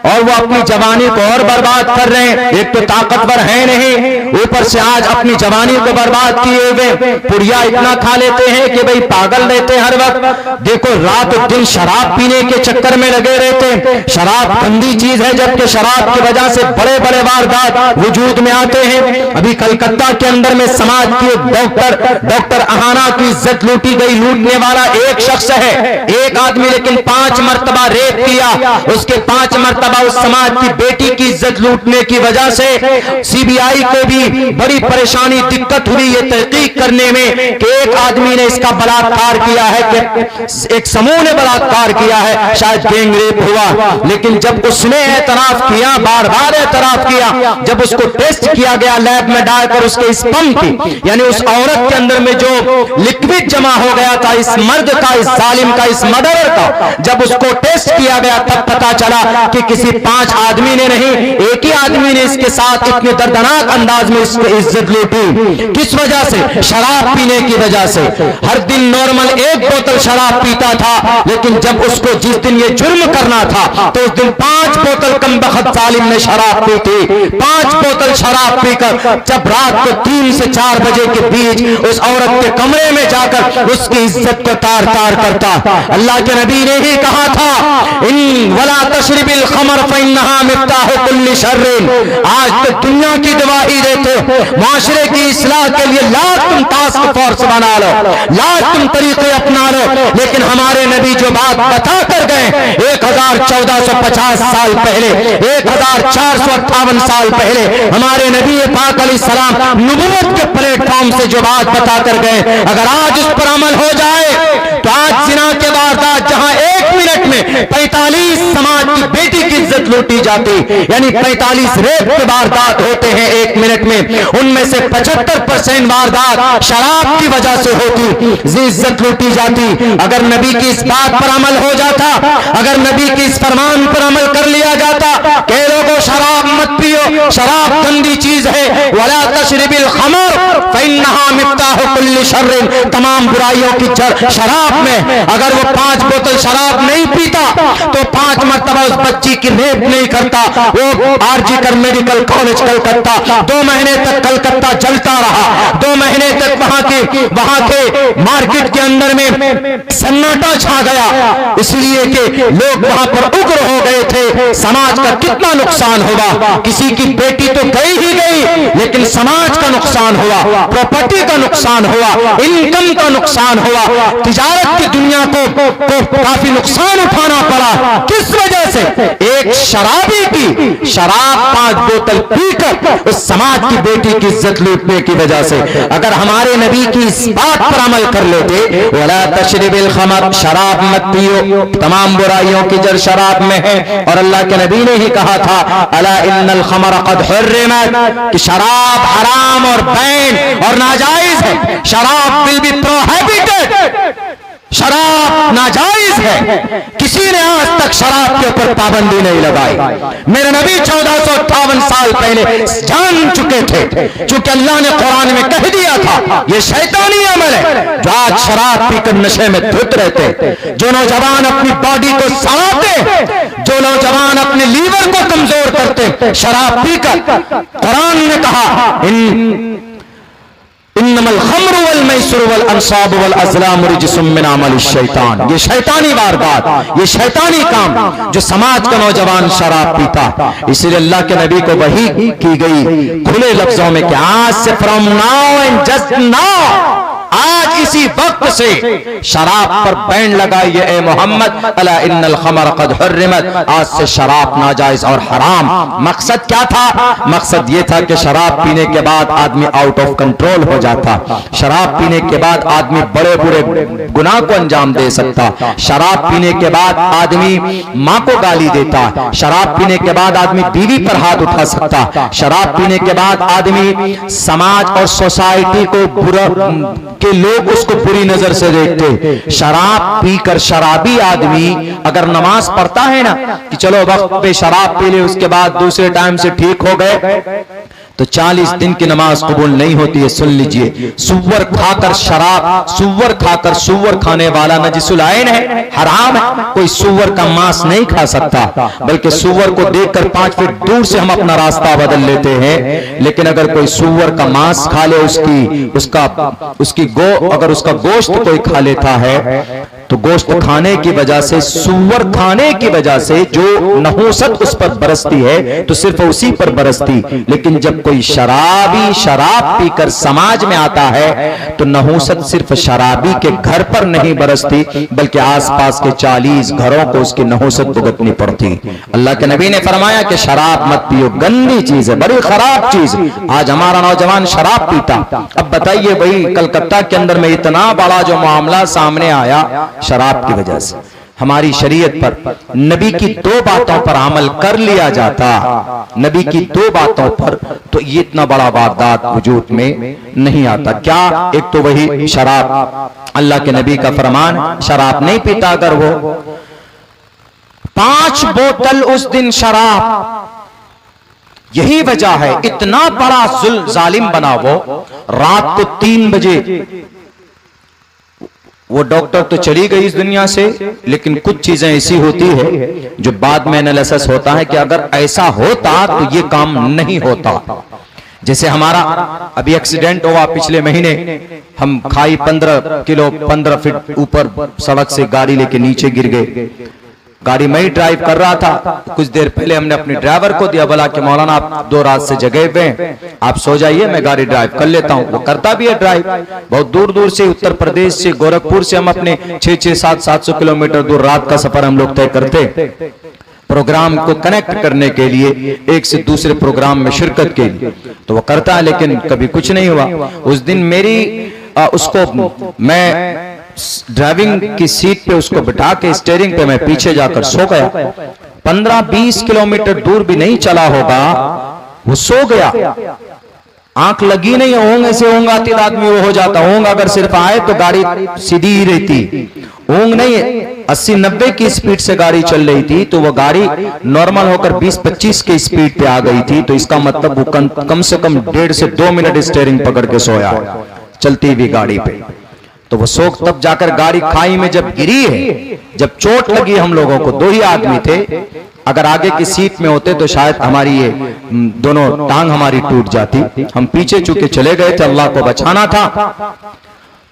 और वो अपनी जवानी को और बर्बाद कर रहे हैं। एक तो ताकतवर है नहीं, ऊपर से आज अपनी जवानी को बर्बाद किए हुए पुड़िया इतना खा लेते हैं कि भाई पागल रहते हैं हर वक्त। देखो रात दिन शराब पीने के चक्कर में लगे रहते हैं। शराब गंदी चीज है, जबकि शराब की वजह से बड़े बड़े वारदात वजूद में आते हैं। अभी कलकत्ता के अंदर में समाज की डॉक्टर अहाना की इज्जत लूटी गई। लूटने वाला एक शख्स है, एक आदमी, लेकिन 5 मरतबा रेप किया। उसके 5 मरतबा उस समाज की बेटी की इज्जत लूटने की वजह से सीबीआई को भी बड़ी परेशानी दिक्कत हुई ये तहकीक करने में कि एक आदमी ने इसका बलात्कार किया है, कि एक समूह ने बलात्कार किया है, शायद गैंग रेप हुआ। लेकिन जब उसने एतराफ किया, बार बार एतराफ किया, जब उसको टेस्ट किया गया लैब में डालकर उसके स्पर्म की, यानी उस औरत के अंदर में जो लिक्विड जमा हो गया था इस मर्द का, इस जालिम का, इस मर्डरर का, जब उसको टेस्ट किया गया तब पता चला कि किसी 5 आदमी ने नहीं, एक ही आदमी ने इसके साथ इतने दर्दनाक अंदाज में इसकी इज्जत लूटी। किस वजह से? शराब पीने की वजह से। हर दिन नॉर्मल 1 बोतल शराब पीता था, लेकिन जब उसको जिस दिन ये जुर्म करना था तो उस दिन 5 बोतल कमबख्त जालिम ने शराब पी थी। 5 बोतल शराब पीकर जब रात को 3 से 4 बजे के बीच उस औरत के कमरे में जाकर उसकी इज्जत को तार तार करता। अल्लाह के नबी ने ही कहा था, इन वला तशरिबिल खमर फइन्नहा मिफ्ताहु कुल्ली शर्रिन। आज तो दुनिया की गवाही देते हो, माशरे की इस्लाह के लिए लाख तुम टास्क फोर्स बना लो, लाख तुम तरीके अपना लो, लेकिन हमारे नबी जो बात बता कर गए 1450 साल पहले, 1458 साल पहले हमारे नबी पाक अलैहिस्सलाम नबूवत के प्लेटफॉर्म से जो बात बता कर गए, अगर आज उस पर अमल हो जाए तो आज जिना के वारदात जहां 1 मिनट में 45 समाज की बेटी की इज्जत लूटी जाती, यानी 45 रेप के वारदात होते हैं 1 मिनट में, उनमें से 75% वारदात शराब की वजह से होती, इज्जत लूटी जाती। अगर नबी की इस बात पर अमल हो जाता, अगर नबी की इस फरमान पर अमल कर लिया जाता कि लोगों शराब मत पियो, शराब गंदी चीज है, वला तशरिबिल खमर फइन्नहा मिफ्ताहु कुल्ली शर्रिन, तमाम बुराइयों की जड़ शराब में। अगर वो 5 बोतल शराब नहीं पीता तो 5 मरतबा उस बच्ची की रेप नहीं करता। वो आरजीकर मेडिकल कॉलेज कलकत्ता 2 महीने तक कलकत्ता जलता रहा, 2 महीने तक वहां के मार्केट के अंदर में सन्नाटा छा गया, इसलिए कि लोग वहां पर उग्र हो गए थे। समाज का कितना नुकसान हुआ, किसी की बेटी तो गई ही गई, लेकिन समाज का नुकसान हुआ, प्रॉपर्टी का नुकसान हुआ, इनकम का नुकसान हुआ, तिजारत की दुनिया को काफी नुकसान उठाना पड़ा। किस वजह से? एक शराबी की शराब 5 बोतल पीकर उस समाज की बेटी की इज्जत लूटने की वजह से। अगर हमारे नबी की इस बात पर अमल कर लेते, वला तशरिबिल खमर, शराब मत पियो, तमाम बुराइयों की जड़ शराब में है। और अल्लाह के नबी ने ही कहा था, अला इन्नल खमर कद हुर्रिमत, कि शराब हराम और बैन और नाजायज है। शराब विल बी प्रोहिबिटेड, शराब नाजायज है। किसी ने आज तक शराब के ऊपर पाबंदी नहीं लगाई। मेरे नबी 1458 साल पहले जान चुके थे, चूंकि अल्लाह ने कुरान में कह दिया था ये शैतानी अमल है। जो आज शराब पीकर नशे में धुत रहते, जो नौजवान अपनी बॉडी को सड़ाते, जो नौजवान अपने लीवर को कमजोर करते शराब पीकर, कुरान ने कहा इन्नमल खम्र वल मैसुर वल अंसाब वल अज़लाम रिजसुम मिन अमल शैतान। ये शैतानी वारदात, ये शैतानी काम जो समाज का नौजवान शराब पीता। इसलिए अल्लाह के नबी को वही की गई खुले लफ्जों में कि आज से from now and just now, आज इसी वक्त से शराब पर बैन लगाइए ए मोहम्मद, अला इन्नल खमर कद हुर्रिमत, आज से शराब नाजायज और हराम। मकसद क्या था? मकसद ये था कि शराब पीने के बाद आदमी आउट ऑफ कंट्रोल हो जाता, शराब पीने के बाद आदमी बड़े बुरे गुनाह को अंजाम दे सकता, शराब पीने के बाद आदमी माँ को गाली देता, शराब पीने के बाद आदमी बीवी पर हाथ उठा सकता, शराब पीने के बाद आदमी समाज और सोसाइटी को बुरा कि लोग उसको बुरी नजर से देखते। शराब पीकर शराबी आदमी अगर नमाज पढ़ता है ना कि चलो वक्त पे शराब पी ले, उसके बाद दूसरे टाइम से ठीक हो गए, तो 40 दिन की नमाज कबूल नहीं होती है। सुन लीजिए, सुअर खाकर शराब, सुअर खाकर, सुअर खाने वाला नजिसुल आइन है, हराम है। कोई सुअर का मांस नहीं खा सकता, बल्कि सुअर को देखकर 5 फीट दूर से हम अपना रास्ता बदल लेते हैं। लेकिन अगर कोई सुअर का मांस खा ले, अगर उसका गोश्त कोई खा लेता है, तो गोश्त खाने की वजह से, सुअर खाने की वजह से जो नहूसत उस पर बरसती है तो सिर्फ उसी पर बरसती। लेकिन जब कोई शराबी शराब पीकर समाज में आता है तो नहूसत सिर्फ शराबी के घर पर नहीं बरसती, बल्कि आसपास के 40 घरों को उसकी नहूसत भुगतनी पड़ती। अल्लाह के नबी ने फरमाया कि शराब मत पियो, गंदी चीज है, बड़ी खराब चीज। आज हमारा नौजवान शराब पीता। अब बताइए भाई, कलकत्ता के अंदर में इतना बड़ा जो मामला सामने आया शराब की वजह से, हमारी शरीयत पर नबी की 2 बातों पर अमल कर लिया जाता, नबी की 2 बातों पर, तो ये इतना बड़ा वारदात वजूद में नहीं आता। क्या? एक तो वही शराब, अल्लाह के नबी का फरमान, शराब नहीं पीता अगर वो 5 बोतल उस दिन शराब। यही वजह है इतना बड़ा जालिम बना वो। रात को 3 बजे वो डॉक्टर तो चली गई इस दुनिया से, लेकिन कुछ चीजें ऐसी होती है जो बाद में एनालिसिस होता है कि अगर ऐसा होता तो ये काम नहीं होता। जैसे हमारा अभी एक्सीडेंट हुआ पिछले महीने, हम खाई 15 किलो 15 फीट ऊपर सड़क से गाड़ी लेके नीचे गिर गए। गाड़ी मैं ही ड्राइव कर रहा था, कुछ देर पहले हमने अपने ड्राइवर को दिया, बोला कि मौलाना आप 2 रात से जगे हुए हैं, आप सो जाइए, मैं गाड़ी ड्राइव कर लेता हूँ। वो करता भी है ड्राइव। बहुत दूर दूर से, उत्तर प्रदेश से, गोरखपुर से हम अपने 600-700 किलोमीटर दूर रात का सफर हम लोग तय करते प्रोग्राम को कनेक्ट करने के लिए, एक से दूसरे प्रोग्राम में शिरकत के लिए। तो वो करता है, लेकिन कभी कुछ नहीं हुआ। उस दिन मैं ड्राइविंग की सीट पे उसको बिठा के स्टीयरिंग पे मैं पीछे जाकर सो गया। 15-20 किलोमीटर दूर भी नहीं चला होगा, वो सो गया। आंख लगी नहीं, ऊँग ऐसे ऊँग आती आदमी वो हो जाता। ऊँग अगर सिर्फ आए तो गाड़ी सीधी ही रहती, ऊँग नहीं। 80-90 की स्पीड से गाड़ी चल रही थी, तो वो गाड़ी नॉर्मल होकर 20-25 की स्पीड पे आ गई थी। तो इसका मतलब वो कम से कम 1.5 से 2 मिनट स्टीयरिंग पकड़ के सोया चलती हुई गाड़ी पे। तो वो सोख तब जाकर गाड़ी खाई में जब गिरी है, जब चोट लगी हम लोगों को, 2 ही आदमी थे। अगर आगे की सीट में होते तो शायद हमारी ये दोनों टांग हमारी टूट जाती। हम पीछे चूके चले गए थे, अल्लाह को बचाना था।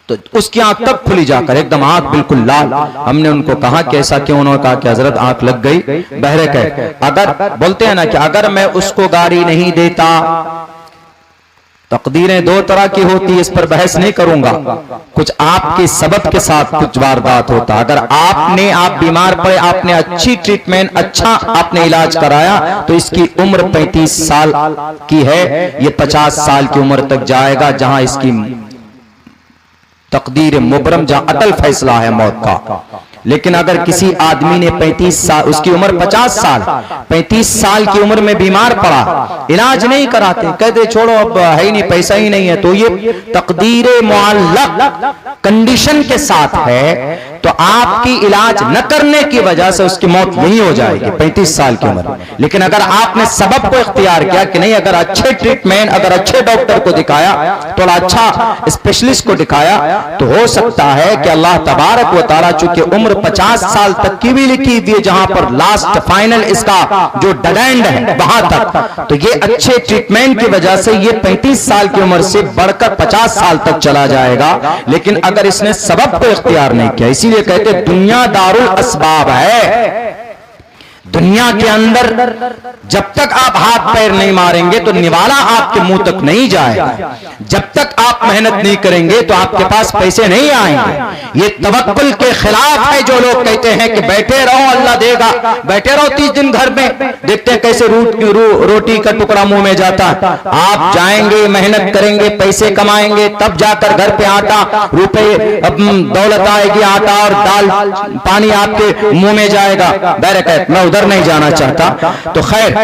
तो उसकी आंख तब खुली जाकर, एकदम आंख बिल्कुल लाल। हमने उनको कहा कि ऐसा क्यों? उन्होंने कहा कि हजरत आंख लग गई। बहरे कहे, अगर बोलते हैं ना कि अगर मैं उसको गाड़ी नहीं देता, तकदीरें 2 तरह की होती है, इस पर बहस नहीं करूंगा। कुछ आपके सबब के साथ कुछ वारदात होता। अगर आप बीमार पड़े, आपने अच्छी ट्रीटमेंट, अच्छा आपने इलाज कराया, तो इसकी उम्र 35 साल की है, ये 50 साल की उम्र तक जाएगा, जहां इसकी तकदीर मुबरम, जहां अटल फैसला है मौत का। लेकिन अगर किसी आदमी ने 35 साल, उसकी उम्र 50 साल, 35 साल की उम्र में बीमार पड़ा, इलाज नहीं कराते, कहते छोड़ो अब है ही नहीं, पैसा ही नहीं है, तो ये तकदीर मुअल्लक कंडीशन के साथ है, तो आपकी इलाज न करने की वजह से उसकी मौत यही हो जाएगी 35 साल की उम्र। लेकिन अगर आपने सबब को इख्तियार किया कि नहीं, अगर अच्छे ट्रीटमेंट, अगर अच्छे डॉक्टर को दिखाया, थोड़ा अच्छा स्पेशलिस्ट को दिखाया, तो हो सकता है कि अल्लाह तबारक व तआला, चूंकि उम्र 50 साल तक की भी लिखी हुई है, जहां पर लास्ट फाइनल इसका जो डेड एंड है वहां तक, तो ये अच्छे ट्रीटमेंट की वजह से ये 35 साल की उम्र से बढ़कर 50 साल तक चला जाएगा। लेकिन अगर इसने सबब को इख्तियार नहीं किया, इसीलिए कहते दुनिया दारुल असबाब है। दुनिया के अंदर जब तक आप हाथ पैर नहीं मारेंगे तो निवाला आपके मुंह तक नहीं जाएगा। जब तक आप मेहनत नहीं करेंगे तो आपके पास पैसे नहीं आएंगे। ये तवक्कुल के खिलाफ है जो लोग कहते हैं कि बैठे रहो अल्लाह देगा, बैठे रहो 30 दिन घर में, देखते हैं कैसे रोटी का टुकड़ा मुंह में जाता है। आप जाएंगे, मेहनत करेंगे, पैसे कमाएंगे, तब जाकर घर पे आटा, रुपए, दौलत आएगी, आटा और दाल पानी आपके मुंह में जाएगा। बैरकत मैं उधर नहीं जाना चाहता। तो खैर,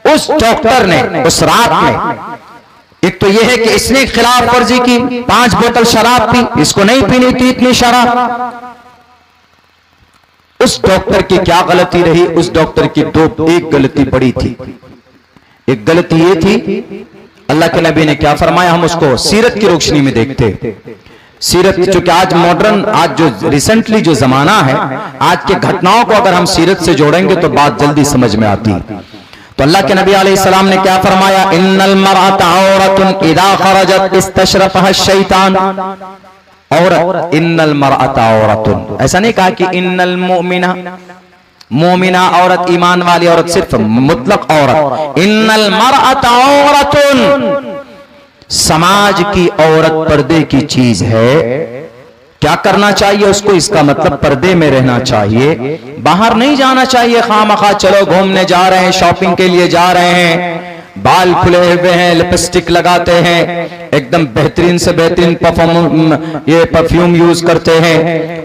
उस डॉक्टर ने उस रात में एक तो यह है कि इसने खिलाफ वर्जी की, 5 बोतल शराब पी, इसको नहीं पीनी थी इतनी शराब। उस डॉक्टर की क्या गलती रही? उस डॉक्टर की एक गलती बड़ी थी। एक गलती ये थी, अल्लाह के नबी ने क्या फरमाया, हम उसको सीरत की रोशनी में देखते। सीरत, चूंकि आज मॉडर्न, आज जो रिसेंटली जो जमाना है, आज के घटनाओं को अगर हम सीरत से जोड़ेंगे तो बात जल्दी समझ में आती है। तो अल्लाह के नबी अलैहिस्सलाम ने क्या फरमाया, इन्नल मरअता औरतुन इदा खरजत इस्तशरफहा शैतान। और इन्नल मरअता औरतुन, ऐसा नहीं कहा कि इन्नल मोमिना, मोमिना औरत, ईमान वाली औरत, सिर्फ मुतलक औरत। इन्नल मरअता औरतुन, समाज की औरत पर्दे की चीज है। क्या करना चाहिए उसको? इसका मतलब पर्दे में रहना चाहिए, बाहर नहीं जाना चाहिए खामखा। चलो घूमने जा रहे हैं, शॉपिंग के लिए जा रहे हैं, बाल खुले हुए हैं, लिपस्टिक लगाते हैं, एकदम बेहतरीन से बेहतरीन परफ्यूम यूज करते हैं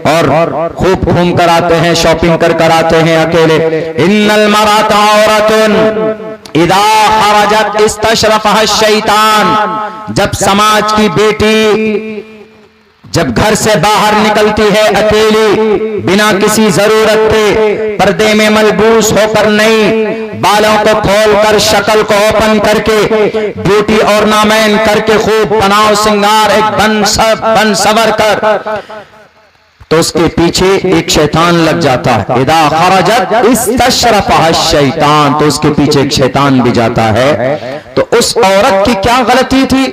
और खूब घूम कर आते हैं, शॉपिंग कर आते हैं अकेले। इन्नल मरअता औरतुन इदा खरजत इस्तशरफहा शैतान, जब समाज की बेटी जब घर से बाहर निकलती है अकेली, बिना किसी जरूरत के, पर्दे में मलबूस होकर नहीं, बालों को खोलकर, शक्ल को ओपन करके, ब्यूटी ऑर्नामेंट करके, खूब बनाव सिंगार, एक बन सवर कर, तो उसके पीछे एक शैतान लग जाता है। इदा खरजत इस्तशरफहा शैतान, तो उसके पीछे एक शैतान भी जाता है। तो उस औरत की क्या गलती थी?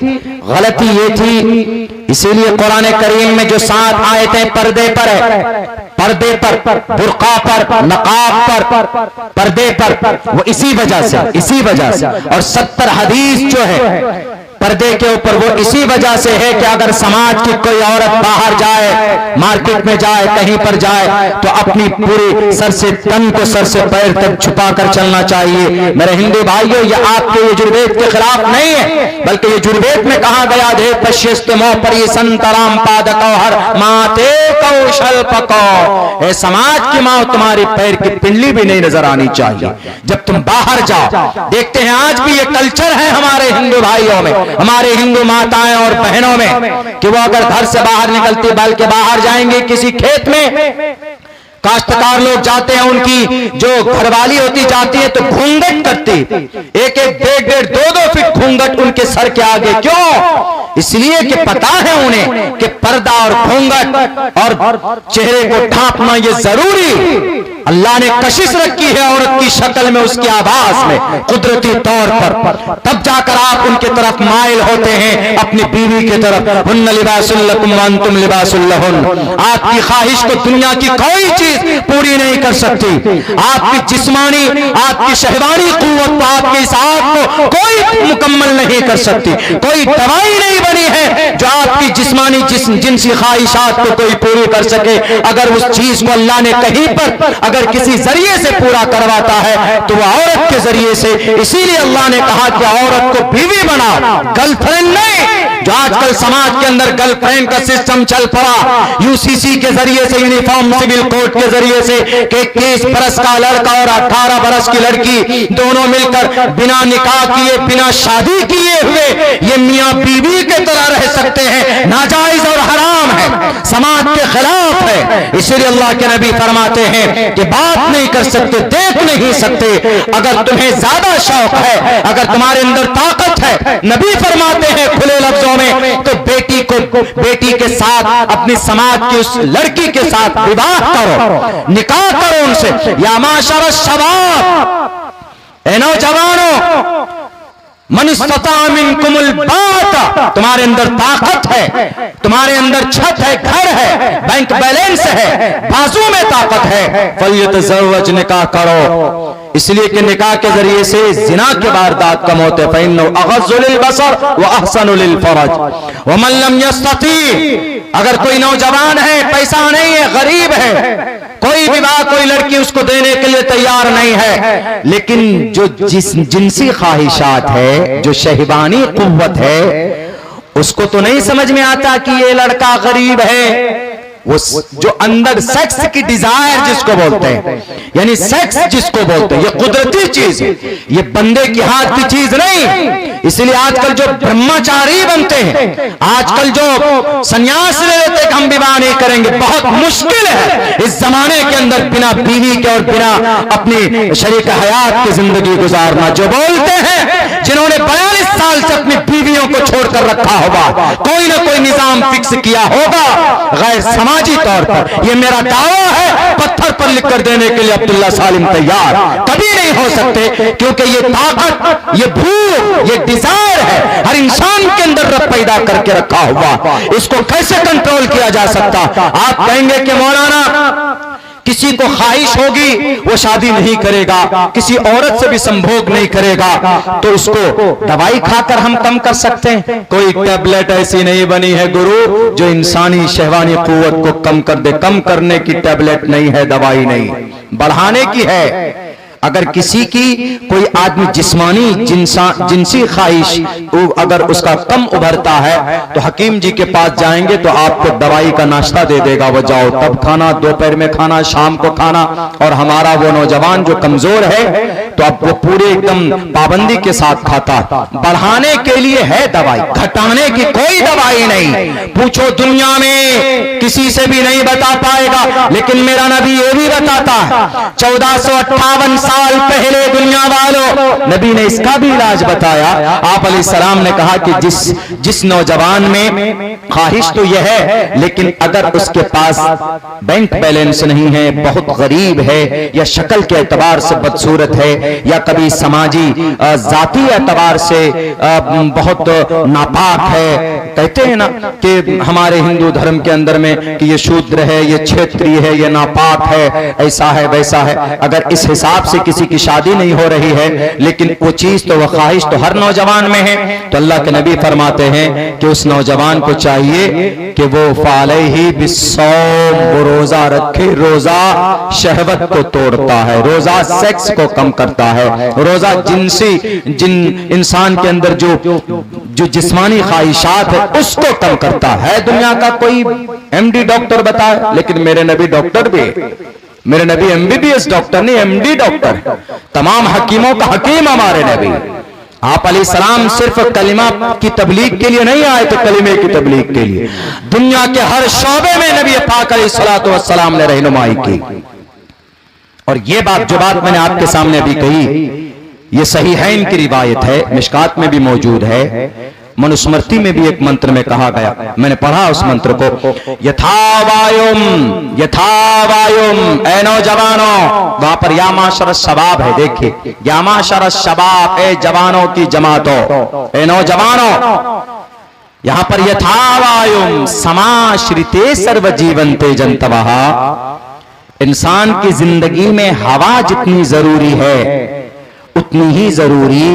गलती ये थी, इसीलिए कुरान करीम में जो 7 आयतें पर्दे पर है, पर्दे पर, बुर्का पर, नकाब पर, पर्दे पर, वो इसी वजह से और 70 हदीस जो है पर्दे के ऊपर, वो इसी वजह से है कि अगर समाज की कोई औरत बाहर जाए, मार्केट में जाए, कहीं पर जाए, तो अपनी पूरी सर से तन को सर से पैर तक छुपा कर चलना चाहिए। मेरे हिंदू भाइयों, ये आपके यजुर्वेद के खिलाफ नहीं है, बल्कि यजुर्वेद में कहा गया, दे पश्चिस्तमो परि संतराम पादको हर माते कौशल पको, ए समाज की मां, तुम्हारे पैर की पिंडली भी नहीं नजर आनी चाहिए जब तुम बाहर जाओ। देखते हैं आज भी ये कल्चर है हमारे हिंदू भाइयों में, हमारे हिंदू माताएं और बहनों में, कि वो अगर घर से बाहर निकलती, बल्कि बाहर जाएंगे किसी खेत में, काश्तकार लोग जाते हैं, उनकी जो घरवाली होती जाती है तो घूंघट करती, 1-1, 1.5, 2-2 फीट घूंघट उनके सर के आगे। क्यों? इसलिए कि पता है उन्हें कि पर्दा और घूंघट और चेहरे को ढांपना ये जरूरी अल्लाह ने कशिश रखी है औरत की शक्ल में, उसकी आवाज में, कुदरती तौर पर। तब जाकर आप उनके तरफ माइल होते हैं, अपनी बीवी की तरफ। हुन्ना लिबासुल लकुम व अंतुम लिबासुल लहुन। आपकी ख्वाहिश को दुनिया की कोई चीज पूरी नहीं कर सकती। आपकी जिस्मानी, आपकी शहवानी कुव्वत को, आपके साथ को कोई मुकम्मल नहीं कर सकती। कोई दवाई नहीं बनी है जो आपकी जिस्मानी जिनसी ख्वाहिशात को कोई पूरी कर सके। अगर उस चीज को अल्लाह ने कहीं पर अगर किसी जरिए से पूरा करवाता है तो वह औरत के जरिए से। इसीलिए अल्लाह ने कहा कि औरत को बीवी बनाओ, गर्लफ्रेंड नहीं। जो आजकल समाज के अंदर गर्लफ्रेंड का सिस्टम चल पड़ा, यूसीसी के जरिए से, यूनिफॉर्म सिविल कोड के जरिए से, कि 21 बरस का लड़का और 18 बरस की लड़की दोनों मिलकर बिना निकाह किए, बिना शादी किए हुए ये मियां बीवी के तरह रह सकते हैं। नाजायज और हराम है, समाज के खिलाफ है। इसीलिए अल्लाह के नबी फरमाते हैं कि बात नहीं कर सकते, देख नहीं सकते। अगर तुम्हें ज्यादा शौक है, अगर तुम्हारे अंदर ताकत है, नबी फरमाते हैं खुले लफ्जों में, तो बेटी के साथ, अपनी समाज की उस लड़की के साथ विवाह करो, निकाह करो उनसे। या माशर शबाब, ए नौजवानों, मन इस्तता मिनकुमुल बात, तुम्हारे अंदर ताकत है, तुम्हारे अंदर छत है, घर है, बैंक बैलेंस है, बाजू में ताकत है, फल्यतज़व्वज, निकाह करो। इसलिए कि निकाह के जरिए से जिना के वारदात कम होते। फ़इन्नहु अग़ज़्ज़ु लिलबसर व अहसनु लिलफ़रज व मन लम यस्तती। अगर कोई नौजवान है, पैसा नहीं है, गरीब है, कोई विवाह, कोई लड़की उसको देने के लिए तैयार नहीं है, लेकिन जो जिनसी ख्वाहिशात है, जो शहवानी कुव्वत है, उसको तो नहीं समझ में आता कि ये लड़का गरीब है, वो जो अंदर सेक्स की डिजायर जिसको बोलते हैं, यानी सेक्स जिसको बोलते हैं, ये कुदरती चीज है, ये बंदे की हाथ की चीज नहीं। इसलिए आजकल जो ब्रह्मचारी बनते हैं, आजकल जो सन्यास ले लेते हैं कि हम विवाह नहीं करेंगे, बहुत मुश्किल है इस जमाने के अंदर बिना बीवी के और बिना अपनी शरीक हयात की जिंदगी गुजारना। जो बोलते हैं जिन्होंने 42 साल से अपनी बीवियों को छोड़कर रखा होगा, कोई ना कोई निजाम फिक्स किया होगा गैर समाजी तौर पर, यह मेरा दावा है, पत्थर पर लिख कर देने के लिए अब्दुल्ला सालिम तैयार। कभी नहीं हो सकते, क्योंकि ये ताकत, ये भूख, ये डिजायर है हर इंसान के अंदर रब पैदा करके रखा हुआ। इसको कैसे कंट्रोल किया जा सकता? आप कहेंगे कि मौलाना किसी को ख्वाहिश होगी वो शादी नहीं करेगा, किसी औरत से भी संभोग नहीं करेगा, तो इसको दवाई खाकर हम कम कर सकते हैं। कोई टैबलेट ऐसी नहीं बनी है गुरु जो इंसानी शहवानी कुव्वत को कम कर दे। कम करने की टैबलेट नहीं है, दवाई नहीं, बढ़ाने की है। अगर किसी की कोई आदमी जिस्मानी जिनसी ख्वाहिश अगर उसका कम उभरता है तो हकीम जी के पास जाएंगे तो आपको दवाई का नाश्ता दे देगा, वो जाओ तब खाना, दोपहर में खाना, शाम को खाना। और हमारा वो नौजवान जो कमजोर है तो अब वो पूरे एकदम पाबंदी के साथ खाता। बढ़ाने के लिए है दवाई, घटाने की कोई दवाई नहीं। पूछो दुनिया में किसी से भी नहीं बता पाएगा, लेकिन मेरा नबी ये भी बताता है 1458 साल पहले दुनिया वालों, नबी ने इसका भी इलाज बताया। आप अलैहिस्सलाम ने कहा कि जिस नौजवान में ख्वाहिश तो यह है, लेकिन अगर उसके पास बैंक बैलेंस नहीं है, बहुत गरीब है, या शक्ल के एतबार से बदसूरत है, या कभी समाजी जाती एतबार से बहुत नापाक है, कहते हैं ना कि हमारे हिंदू धर्म के अंदर में कि ये शूद्र है, ये क्षेत्रीय है, ये नापाक है, ऐसा है वैसा है। अगर इस हिसाब से किसी की शादी नहीं हो रही है, लेकिन वो चीज तो, वह ख्वाहिश तो हर नौजवान में है, तो अल्लाह के नबी फरमाते हैं कि उस नौजवान को चाहिए कि वो फालैहि बिस्सौम, वो रोजा रखे। रोजा शहवत को तोड़ता है, रोजा सेक्स को कम करता है, रोजा जिन इंसान के अंदर जो जिस्मानी ख्वाहिशात है उसको कम करता है। दुनिया का कोई एमडी डॉक्टर बताए, लेकिन मेरे नबी डॉक्टर भी, मेरे नबी एमबीबीएस डॉक्टर नहीं, एमडी डॉक्टर, तमाम हकीमों का हकीम हमारे नबी। आप अलैहिस्सलाम सिर्फ कलिमा की तबलीग के लिए नहीं आए थे, कलिमे की तबलीग के लिए दुनिया के हर शोबे में नबी पाक अलैहिस्सलातु वस्सलाम ने रहनुमाई की। और ये बात, जो बात मैंने आपके सामने अभी कही, ये सहीहैन की रिवायत है, मिशकात में भी मौजूद है, मनुस्मृति में भी एक मंत्र में कहा गया, मैंने पढ़ा उस मंत्र को, यथावायुम यथावायुम, ए नौजवानों, वहां पर या माशर शबाब है, देखिए या माशर शबाब, ए जवानों की जमातों, ए नौजवानों, यहां पर यथावायुम समाश्रिते सर्व जीवंते जंतवः, इंसान की जिंदगी में हवा जितनी जरूरी है उतनी ही जरूरी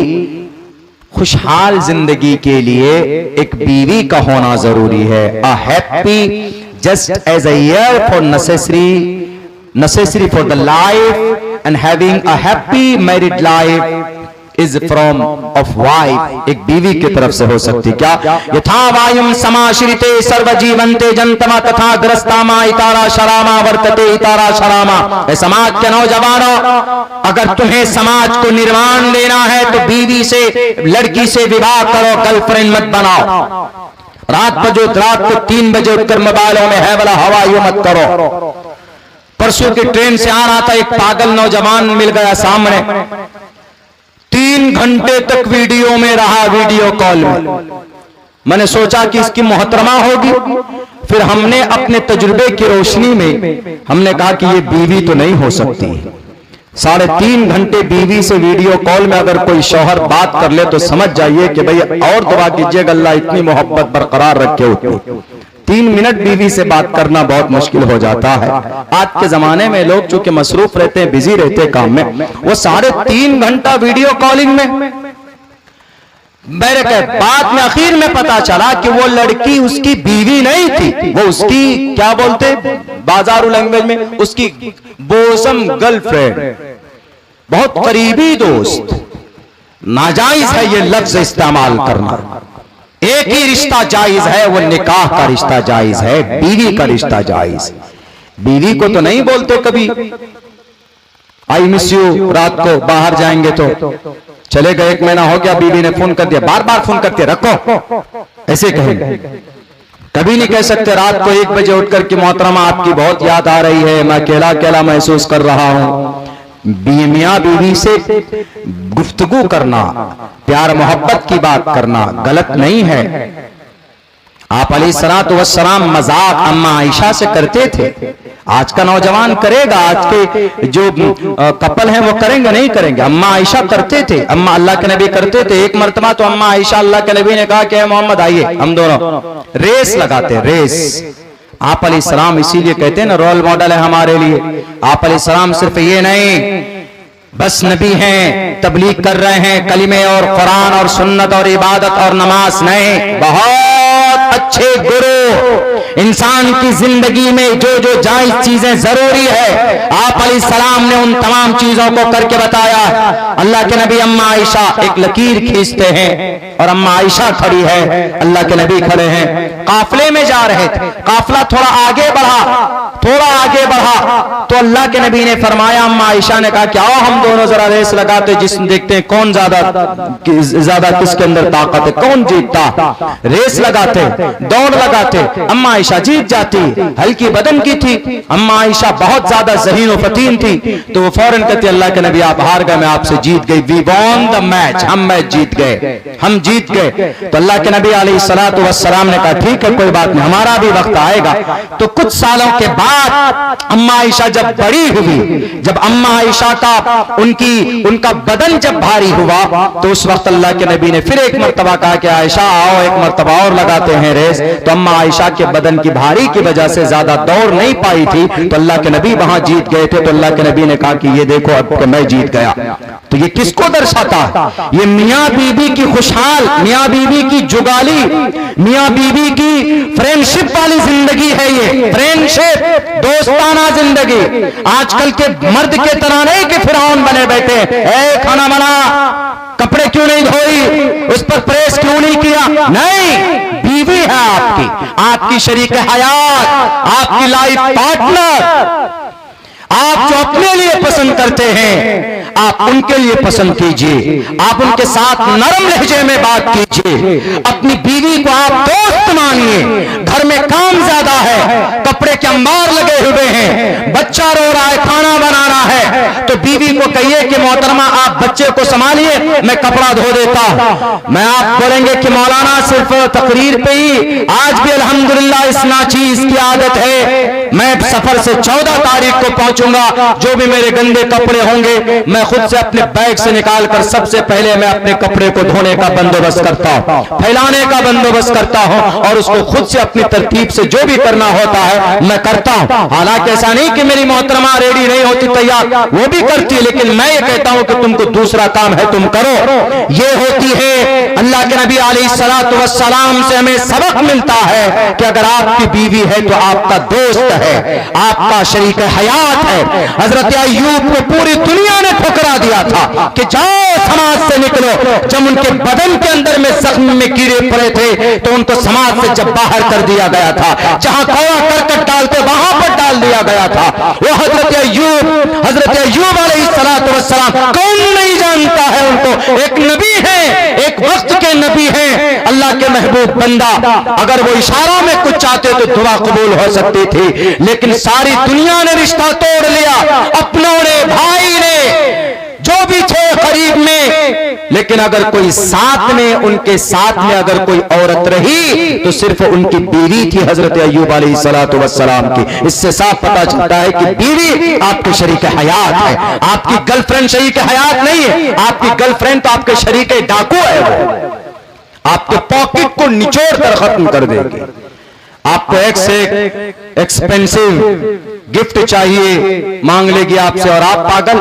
खुशहाल जिंदगी के लिए एक बीवी का होना जरूरी है। A happy just as a air for necessary for the life, and having a happy married life is from of wife, एक बीवी की तरफ से हो सकती। क्या? यथा वायुम समाश्रिते सर्व जीवंते जंतमा तथा ग्रस्तामा इतारा शरामा वर्तते इतारा शरामा। समाज के नौजवानों, अगर तुम्हें समाज को निर्माण देना है तो बीवी से, लड़की से विवाह करो, गर्लफ्रेंड मत बनाओ। रात को 3 बजे उठकर मोबाइलों में है वाला हवाई मत करो। परसों की ट्रेन से आ रहा था, एक पागल नौजवान मिल गया सामने, 3 घंटे तक वीडियो में रहा, वीडियो कॉल में। मैंने सोचा कि इसकी मोहतरमा होगी, फिर हमने अपने तजुर्बे की रोशनी में हमने कहा कि ये बीवी तो नहीं हो सकती। 3.5 घंटे बीवी से वीडियो कॉल में अगर कोई शौहर बात कर ले तो समझ जाइए कि भाई और दुआ कीजिएगा अल्लाह इतनी मोहब्बत बरकरार रखे उतनी। 3 मिनट बीवी से बात करना बहुत मुश्किल हो जाता है। आज के जमाने में लोग चूंकि मसरूफ रहते हैं, बिजी रहते हैं काम में, वो 3.5 घंटा वीडियो कॉलिंग में। मेरे बाद में आखिर में पता चला कि वो लड़की उसकी बीवी नहीं थी, वो उसकी क्या बोलते बाजारू लैंग्वेज में, उसकी बोसम गर्लफ्रेंड, बहुत करीबी दोस्त। नाजायज है ये लफ्ज इस्तेमाल करना। एक ही रिश्ता जायज है, वो निकाह का रिश्ता जायज है, बीवी का रिश्ता जायज। बीवी को तो नहीं बोलते कभी आई मिस यू, रात को बाहर जाएंगे तो चले गए, 1 महीना हो गया, बीवी ने फोन कर दिया, बार बार फोन करते रखो, ऐसे कहेंगे। कभी नहीं कह सकते रात को 1 बजे उठकर कि मोहतरमा आपकी बहुत याद आ रही है, मैं अकेला अकेला महसूस कर रहा हूं। मियां बीवी से गुफ्तगू करना, प्यार मोहब्बत की बात करना गलत नहीं है। आप अलैहिस्सलातु वस्सलाम मजाक अम्मा आयशा से करते थे, आज का नौजवान करेगा, आज के जो कपल हैं वो करेंगे नहीं करेंगे? अम्मा आयशा करते थे, अम्मा अल्लाह के नबी करते थे। एक मर्तबा तो अम्मा आयशा अल्लाह के नबी ने कहा कि मोहम्मद आइए हम दोनों रेस लगाते, रेस। आप अलैहिस्सलाम इसीलिए कहते हैं ना रोल मॉडल है हमारे लिए। आप अलैहिस्सलाम सिर्फ ये नहीं बस नबी हैं, तबलीग कर रहे हैं, कलिमे और कुरान और सुन्नत और इबादत और नमाज नहीं, बहुत अच्छे गुरु। इंसान की जिंदगी में जो जो जायज चीजें जरूरी है आप अलैहिस्सलाम ने उन तमाम चीजों को करके बताया। अल्लाह के नबी अम्मा आयशा एक लकीर खींचते हैं और अम्मा आयशा खड़ी है, अल्लाह के नबी खड़े हैं, काफले में जा रहे थे, काफला थोड़ा आगे बढ़ा तो अल्लाह के नबी ने फरमाया, अम्मा आयशा ने कहा कि आओ हम दोनों जरा रेस लगाते, जिसमें देखते हैं कौन ज्यादा किसके अंदर ताकत है, कौन जीतता। रेस लगाते, दौड़ लगाते, अम्मा आयशा जीत जाती, हल्की बदन की थी, अम्मा आयशा बहुत ज्यादा ज़हीन और फतीन थी, तो वो फौरन कहती अल्लाह के नबी आप हार गए, मैं आपसे जीत गई, वी वॉन द मैच, हम मैच जीत गए, हम जीत गए। तो अल्लाह के नबी अलैहिस्सलातु वस्सलाम ने कहा ठीक है कोई बात नहीं, हमारा भी वक्त आएगा। तो कुछ सालों के बाद अम्मा आयशा जब बड़ी हुई, जब अम्मा आयशा का उनका बदन जब भारी हुआ, तो उस वक्त अल्लाह के नबी ने फिर एक मर्तबा कहा कि आयशा आओ एक मर्तबा और लगाते हैं रेस। तो अम्मा आयशा के बदन की भारी की वजह से ज्यादा दौड़ नहीं पाई थी, तो अल्लाह के नबी वहां जीत गए थे। तो अल्लाह के नबी ने कहा कि ये देखो अब कि मैं जीत गया। तो ये किसको दर्शाता है? ये मियां बीबी की खुशहाल, मियां बीबी की जुगाली, मियां बीबी की फ्रेंडशिप वाली जिंदगी है, ये फ्रेंडशिप, दोस्ताना जिंदगी। आजकल के मर्द के तरह नहीं कि फिरौन बने बैठे, ए खाना बना, कपड़े क्यों नहीं धोई, उस पर प्रेस क्यों नहीं किया, नहीं, बीवी है आपकी शरीक हयात, आपकी लाइफ पार्टनर। आप जो अपने लिए पसंद करते हैं आप उनके लिए पसंद कीजिए, आप उनके साथ नरम लहजे में बात कीजिए, अपनी बीवी को आप दोस्त मानिए। घर में काम ज्यादा है, कपड़े के अंबार लगे हुए हैं, बच्चा रो रहा है, खाना बनाना है, तो बीवी को कहिए कि मोहतरमा आप बच्चे को संभालिए, मैं कपड़ा धो देता हूं। मैं आप बोलेंगे कि मौलाना सिर्फ तकरीर पे ही, आज भी अल्हम्दुलिल्लाह इस नाचीज की आदत है, मैं सफर से 14 तारीख को पहुंचूंगा, जो भी मेरे गंदे कपड़े होंगे मैं खुद से अपने बैग से निकालकर सबसे पहले मैं अपने कपड़े को धोने का बंदोबस्त करता हूं, फैलाने का बंदोबस्त करता हूं और उसको खुद से अपनी तरतीब से जो भी करना होता है मैं करता हूं। हालांकि ऐसा नहीं कि मेरी मोहतरमा रेडी नहीं होती तैयार, वो भी करती है, लेकिन मैं ये कहता हूं कि तुमको दूसरा काम है तुम करो। ये होती है अल्लाह के नबी अलैहिस्सलातु वस्सलाम से हमें सबक मिलता है कि अगर आपकी बीवी है तो आपका दोस्त है, आपका शरीक हयात है। हजरत अय्यूब को पूरी दुनिया ने ठुकरा दिया था कि जाओ समाज से निकलो, जब उनके बदन के अंदर में जख्म में कीड़े पड़े थे तो उनको समाज से जब बाहर कर दिया गया था, जहां कौवा करकट डालते वहां पर डाल दिया गया था। वो हजरत अय्यूब अलैहिस्सलातु वस्सलाम कौन नहीं जानता है उनको, एक नबी है, एक वक्त के नबी है, अल्लाह के महबूब बंदा। अगर वो इशारा में कुछ चाहते तो दुआ कबूल हो सकती थी, लेकिन सारी दुनिया ने रिश्ता तोड़ लिया, अपनों ने, भाई ने, जो भी थे करीब में। लेकिन अगर कोई साथ में, उनके साथ में अगर कोई औरत रही तो सिर्फ उनकी बीवी थी हजरत अय्यूब अलैहिस्सलातु वस्सलाम की। इससे साफ पता चलता है कि बीवी आपके शरीक हयात है, आपकी गर्लफ्रेंड शरीक हयात नहीं है। आपकी गर्लफ्रेंड तो आपके शरीक डाकू है, आपके पॉकेट को निचोड़ कर खत्म कर देगी। आपको एक से एक एक्सपेंसिव गिफ्ट चाहिए, मांग लेगी आपसे, और आप पागल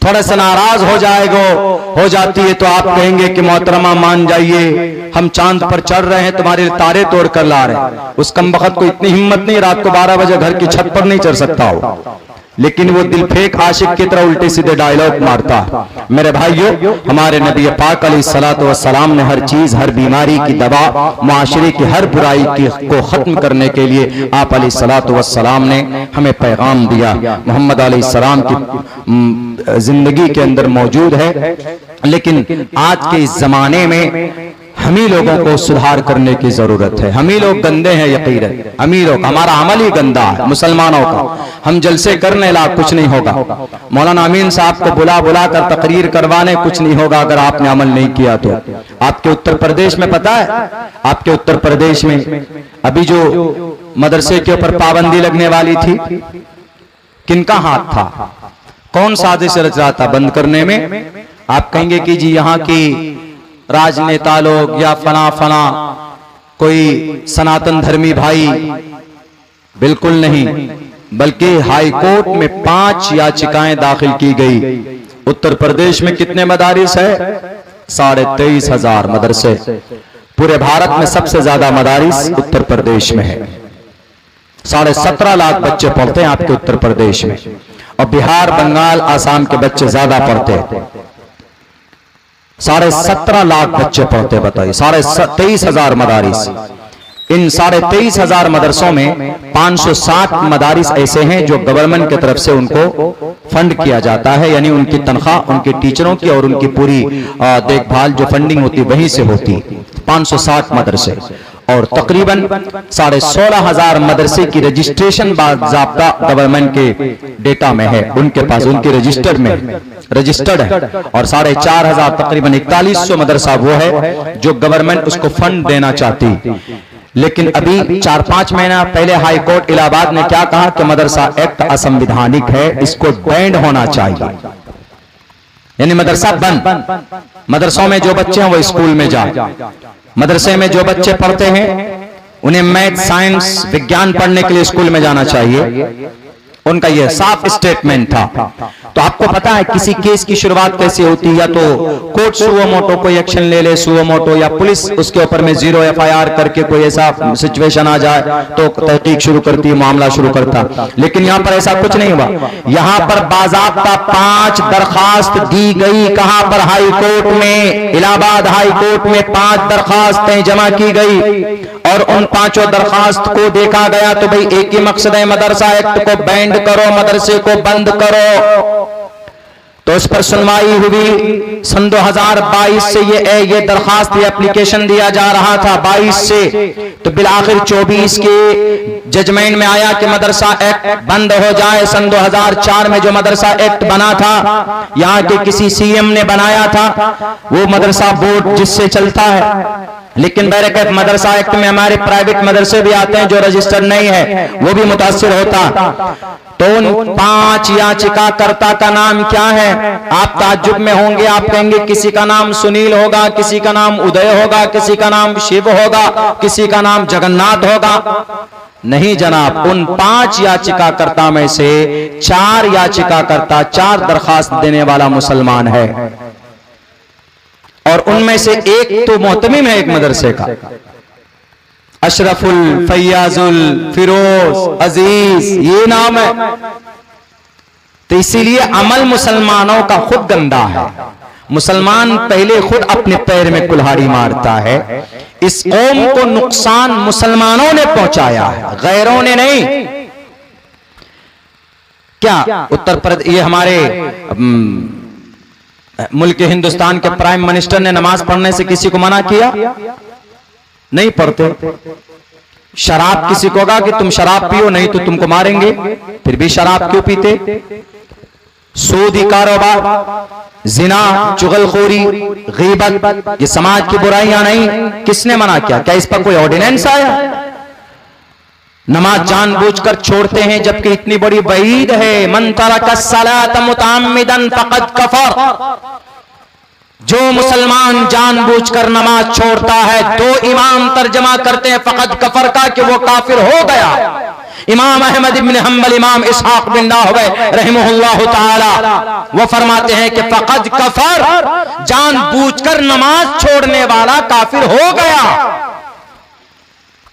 थोड़ा सा नाराज हो जाती है तो आप कहेंगे कि मोहतरमा मान जाइए, हम चांद पर चढ़ रहे हैं, तुम्हारे लिए तारे तोड़ कर ला रहे हैं। उस कमबख्त को इतनी हिम्मत नहीं, रात को 12 बजे घर की छत पर नहीं चढ़ सकता हो। लेकिन वो दिल फेंक आशिक की तरह उल्टे सीधे डायलॉग मारता। मेरे भाइयों, हमारे नबी पाक अलैहिस्सलातु वस्सलाम ने हर चीज, हर बीमारी की दवा, माशरे की हर बुराई को खत्म करने के लिए आप अलैहिस्सलातु वस्सलाम ने हमें पैगाम दिया। मोहम्मद अलैहिस्सलाम की जिंदगी के अंदर मौजूद है, लेकिन आज के इस जमाने में हम ही लोगों को सुधार करने की जरूरत है। हम ही लोग गंदे हैं, यकीनन हम ही लोग, हमारा अमल ही गंदा है मुसलमानों का। हम जलसे करने लायक कुछ नहीं होगा, मौलाना अमीन साहब को बुला बुला कर तकरीर करवाने कुछ नहीं होगा अगर आपने अमल नहीं किया तो। आपके उत्तर प्रदेश में पता है, आपके उत्तर प्रदेश में अभी जो मदरसे के ऊपर पाबंदी लगने वाली थी, किनका हाथ था? कौन साजिश रच रहा था बंद करने में? आप कहेंगे कि जी यहाँ की राजनेता लोग या फला फला कोई सनातन धर्मी भाई। बिल्कुल नहीं, बल्कि हाई कोर्ट में 5 याचिकाएं दाखिल की गई। उत्तर प्रदेश में कितने मदारिस है? 23,500 मदरसे। पूरे भारत में सबसे ज्यादा मदारिस उत्तर प्रदेश में है। 17.5 लाख बच्चे पढ़ते हैं आपके उत्तर प्रदेश में, और बिहार, बंगाल, आसाम के बच्चे ज्यादा पढ़ते हैं। 17.5 लाख बच्चे पढ़ते, बताइए, 23,500 मदारिस। इन 23,500 मदरसों में 560 मदारिस ऐसे हैं जो गवर्नमेंट की तरफ से उनको फंड किया जाता है, यानी उनकी तनख्वाह उनके टीचरों की और उनकी पूरी देखभाल जो फंडिंग होती है वहीं से होती है। 560 मदरसे, और तकरीबन 16,500 मदरसे की रजिस्ट्रेशन बाज़ाब्ता गवर्नमेंट के डेटा में है, उनके पास, उनके रजिस्टर्ड है। और 4,500 तकरीबन 4100 मदरसा वो है जो गवर्नमेंट उसको फंड देना चाहती। लेकिन अभी 4-5 महीना पहले हाई कोर्ट इलाहाबाद ने क्या कहा कि मदरसा एक्ट असंवैधानिक है, इसको बैंड होना चाहिए, यानी मदरसा बंद। मदरसों में जो बच्चे हैं वो स्कूल में जाए। मदरसे में जो बच्चे पढ़ते हैं उन्हें मैथ, साइंस, विज्ञान पढ़ने के लिए स्कूल में जाना चाहिए। उनका यह साफ स्टेटमेंट था। तो आपको पता है किसी केस की शुरुआत कैसे होती है? या तो कोर्ट सुओ मोटो कोई एक्शन ले ले, सुओ मोटो, या पुलिस उसके ऊपर में 0 FIR करके कोई ऐसा सिचुएशन आ जाए तो तहकीक शुरू करती है, मामला शुरू करता। लेकिन यहाँ पर ऐसा कुछ नहीं हुआ। यहाँ पर बाज़ाब्ता 5 दरखास्त दी गई। कहां पर? हाई कोर्ट में, इलाहाबाद हाई कोर्ट में 5 दरखास्तें जमा की गई, और उन 5 दरखास्त को देखा गया तो भाई एक ही मकसद है, मदरसा एक्ट को बैंड करो, मदरसे को बंद करो। तो उस पर सुनवाई हुई। सन 2022 से ये दरखास्त, ये एप्लीकेशन दिया जा रहा था 22 से, तो बिलाखिर 24 के जजमेंट में आया कि मदरसा एक्ट बंद हो जाए। सन 2004 में जो मदरसा एक्ट बना था, यहाँ के किसी CM ने बनाया था, वो मदरसा बोर्ड जिससे चलता है। लेकिन बैरकत मदरसा एक्ट में हमारे प्राइवेट मदरसे भी आते हैं जो रजिस्टर्ड नहीं है, वो भी मुतासिर होता। तो उन 5 याचिकाकर्ता का नाम क्या है? आप ताज्जुब में होंगे, आप कहेंगे किसी का नाम सुनील होगा, किसी का नाम उदय होगा, किसी का नाम शिव होगा, किसी का नाम जगन्नाथ होगा। नहीं जनाब, उन 5 याचिकाकर्ता में से 4 याचिकाकर्ता, 4 दरखास्त देने वाला मुसलमान है, और उनमें से एक तो मोहतमिम है एक मदरसे का, अशरफुल, फैयाजुल, फिरोज, अजीज, ये नाम है। तो इसीलिए अमल मुसलमानों का खुद गंदा है। मुसलमान पहले खुद अपने पैर में कुल्हाड़ी मारता है। इस कौम को नुकसान मुसलमानों ने पहुंचाया है, गैरों ने नहीं। क्या उत्तर प्रदेश, ये हमारे मुल्क हिंदुस्तान के प्राइम मिनिस्टर ने नमाज पढ़ने से किसी को मना किया? नहीं पढ़ते। शराब किसी को कहा कि तुम शराब पियो नहीं तो तुमको मारेंगे, फिर भी शराब क्यों पीते? सूदी कारोबार, जिना, चुगलखोरी, गीबत, ये समाज की बुराइयां नहीं, किसने मना किया? क्या इस पर कोई ऑर्डिनेंस आया? नमाज जानबूझकर छोड़ते हैं जबकि इतनी बड़ी वईद है, मन तरका सलात मुतअम्मिदन फक़द कफ़र। जो मुसलमान जानबूझकर नमाज छोड़ता है, 2 इमाम तर्जमा करते हैं फक़द कफ़र का कि वो काफिर हो गया। इमाम अहमद इब्न हम्बल, इमाम इसहाक बिन राहवे रहमहुल्लाह ताला, वो फरमाते हैं कि फक़द कफ़र, जानबूझकर नमाज छोड़ने वाला काफिर हो गया।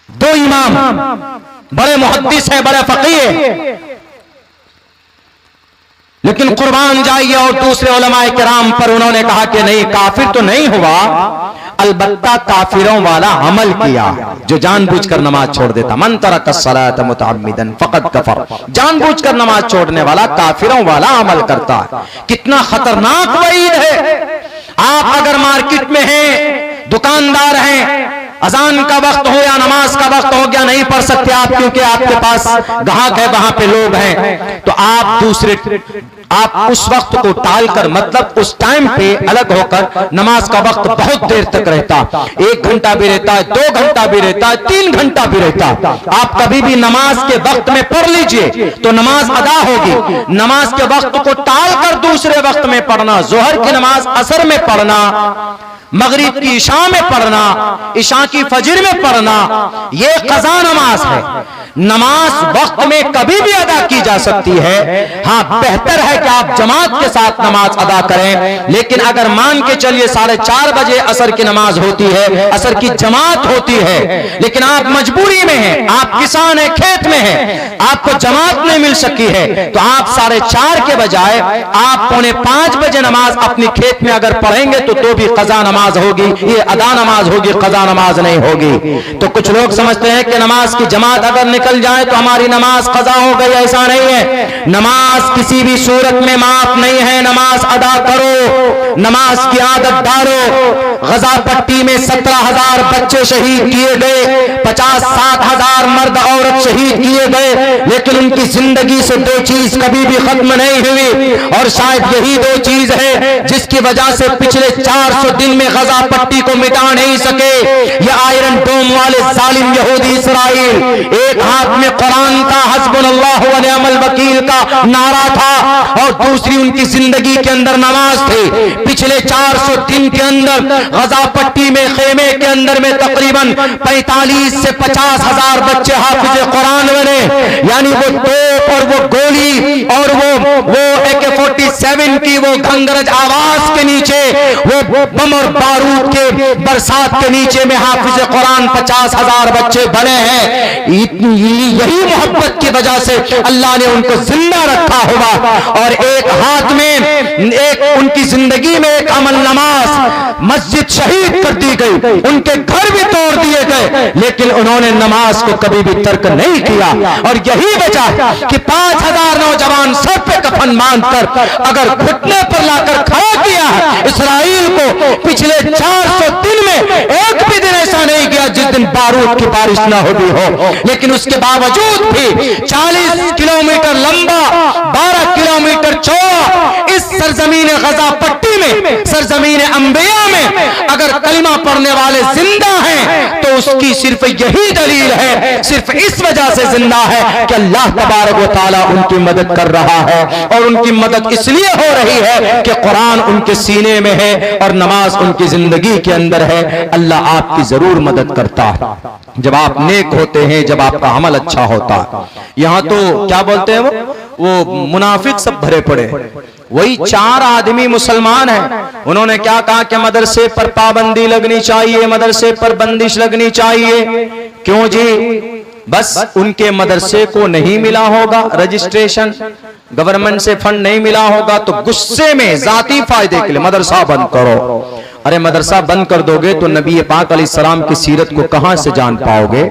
2 इमाम बड़े मुहद्दिस हैं, बड़े फकीह हैं। लेकिन कुर्बान जाइए। और दूसरे उलमाए किराम पर उन्होंने कहा कि नहीं, काफिर तो नहीं हुआ, अलबत्ता काफिरों वाला अमल किया, जो जानबूझकर नमाज छोड़ देता। मन तरक अस्सलात मुतअम्मिदन फक़द कफर, जानबूझकर नमाज छोड़ने वाला काफिरों वाला अमल करता है। कितना खतरनाक वईद है। आप अगर मार्केट में हैं, दुकानदार हैं, अजान का वक्त हो या नमाज का वक्त हो गया, नहीं पढ़ सकते आप क्योंकि आपके पास ग्राहक है, वहां पे लोग हैं, तो आप उस वक्त को टालकर, मतलब उस टाइम पे अलग होकर, नमाज का वक्त बहुत देर तक रहता, 1 घंटा भी रहता है, 2 घंटा भी रहता है, 3 घंटा भी रहता। आप कभी भी नमाज के वक्त में पढ़ लीजिए तो नमाज अदा होगी। नमाज के वक्त को टालकर दूसरे वक्त में पढ़ना, जोहर की नमाज असर में पढ़ना, मगरिब की इशा में पढ़ना, इशा की फजर में पढ़ना, यह कज़ा नमाज है। नमाज वक्त में कभी भी अदा की जा सकती है। हाँ, बेहतर है कि आप जमात के साथ नमाज अदा करें। लेकिन अगर मान के चलिए 4:30 बजे असर की नमाज होती है, असर की जमात होती है, लेकिन आप मजबूरी में हैं, आप किसान हैं, खेत में हैं, आपको जमात नहीं मिल सकी है, तो आप 4:30 के बजाय आप 4:45 बजे नमाज अपनी खेत में अगर पढ़ेंगे तो भी कज़ा नमाज होगी, ये अदा नमाज होगी, कज़ा नमाज नहीं होगी। तो कुछ लोग समझते हैं कि नमाज की जमात अगर निकल जाए तो हमारी नमाज कज़ा हो गई। ऐसा नहीं है। नमाज किसी भी सूरत में माफ नहीं है। नमाज अदा करो, नमाज की आदत डालो। गजा पट्टी में 17,000 बच्चे शहीद किए गए, 50-60,000 मर्द औरत शहीद किए गए, लेकिन उनकी जिंदगी से 2 चीज कभी भी खत्म नहीं हुई, और शायद यही 2 चीज है जिसकी वजह से पिछले 400 दिन में गजा पट्टी को मिटा नहीं सके। ये आयरन डोम वाले जालिम यहूदी इसराइल, एक हाथ में कुरान था, हस्बुनल्लाहु व निअमल वकील का नारा था, और दूसरी उनकी जिंदगी के अंदर नमाज थी। पिछले 400 दिन के अंदर गजा पट्टी में खेमे के अंदर में तकरीबन 45 से 50,000 बच्चे हाफिज कुरान बने। यानी वो तोप और वो गोली और वो AK-47 की वो घंगरज आवाज के नीचे, वो बम और बारूद के बरसात के नीचे में हाफिज कुरान 50,000 बच्चे बने हैं। यही मोहब्बत की वजह से अल्लाह ने उनको जिंदा रखा होगा। और एक हाथ में एक उनकी जिंदगी में एक अमल नमाज, मस्जिद शहीद कर दी गई, उनके घर भी तोड़ दिए गए, लेकिन उन्होंने नमाज को कभी भी तर्क नहीं किया। और यही वजह कि 5,000 नौजवान सर पे कफन बांधकर अगर घुटने पर लाकर खड़ा किया है इसराइल को, पिछले 400 दिन में एक भी दिन ऐसा नहीं गया जिस दिन बारूद की बारिश ना होती हो। लेकिन उसके बावजूद भी 40 किलोमीटर लंबा, 12 किलोमीटर चौड़ा इस सरजमीन गजा पट्टी में, सरजमीन अंबिया में अगर कलिमा पढ़ने वाले जिंदा हैं तो उसकी सिर्फ यही दलील है, सिर्फ इस वजह से जिंदा है कि अल्लाह तबारक व तआला उनकी मदद कर रहा है। और उनकी मदद इसलिए हो रही है कि कुरान उनके सीने में है और नमाज उनकी जिंदगी के अंदर है। अल्लाह आपकी जरूर मदद करता है जब आप नेक होते हैं, जब आपका अमल अच्छा होता है। यहाँ तो क्या बोलते हैं वो मुनाफिक सब भरे पड़े। वही 4 आदमी मुसलमान हैं, उन्होंने क्या कहा कि मदरसे पर पाबंदी लगनी चाहिए, मदरसे पर बंदिश लगनी चाहिए। क्यों जी? बस उनके मदरसे को नहीं मिला होगा रजिस्ट्रेशन, गवर्नमेंट से फंड नहीं मिला होगा, तो गुस्से में जाती फायदे के लिए मदरसा बंद करो। अरे मदरसा बंद कर दोगे तो नबी पाक अलैहिस्सलाम की सीरत को कहां से जान पाओगे?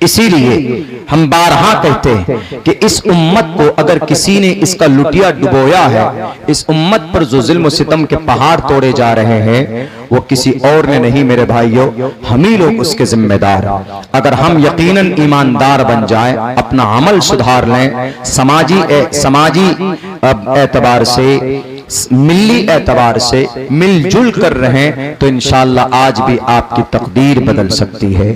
इसीलिए हम बारहा कहते हैं कि इस उम्मत को अगर किसी ने इसका लुटिया डुबोया है, इस उम्मत पर जो जुल्म सितम के पहाड़ तोड़े जा रहे हैं, वो किसी और ने नहीं मेरे भाइयों, हम ही लोग उसके जिम्मेदार। अगर हम यकीनन ईमानदार बन जाएं, अपना अमल सुधार लें, समाजी एतबार से, मिली एतबार से मिलजुल कर रहें, तो इंशाअल्लाह आज भी आपकी तकदीर बदल सकती है।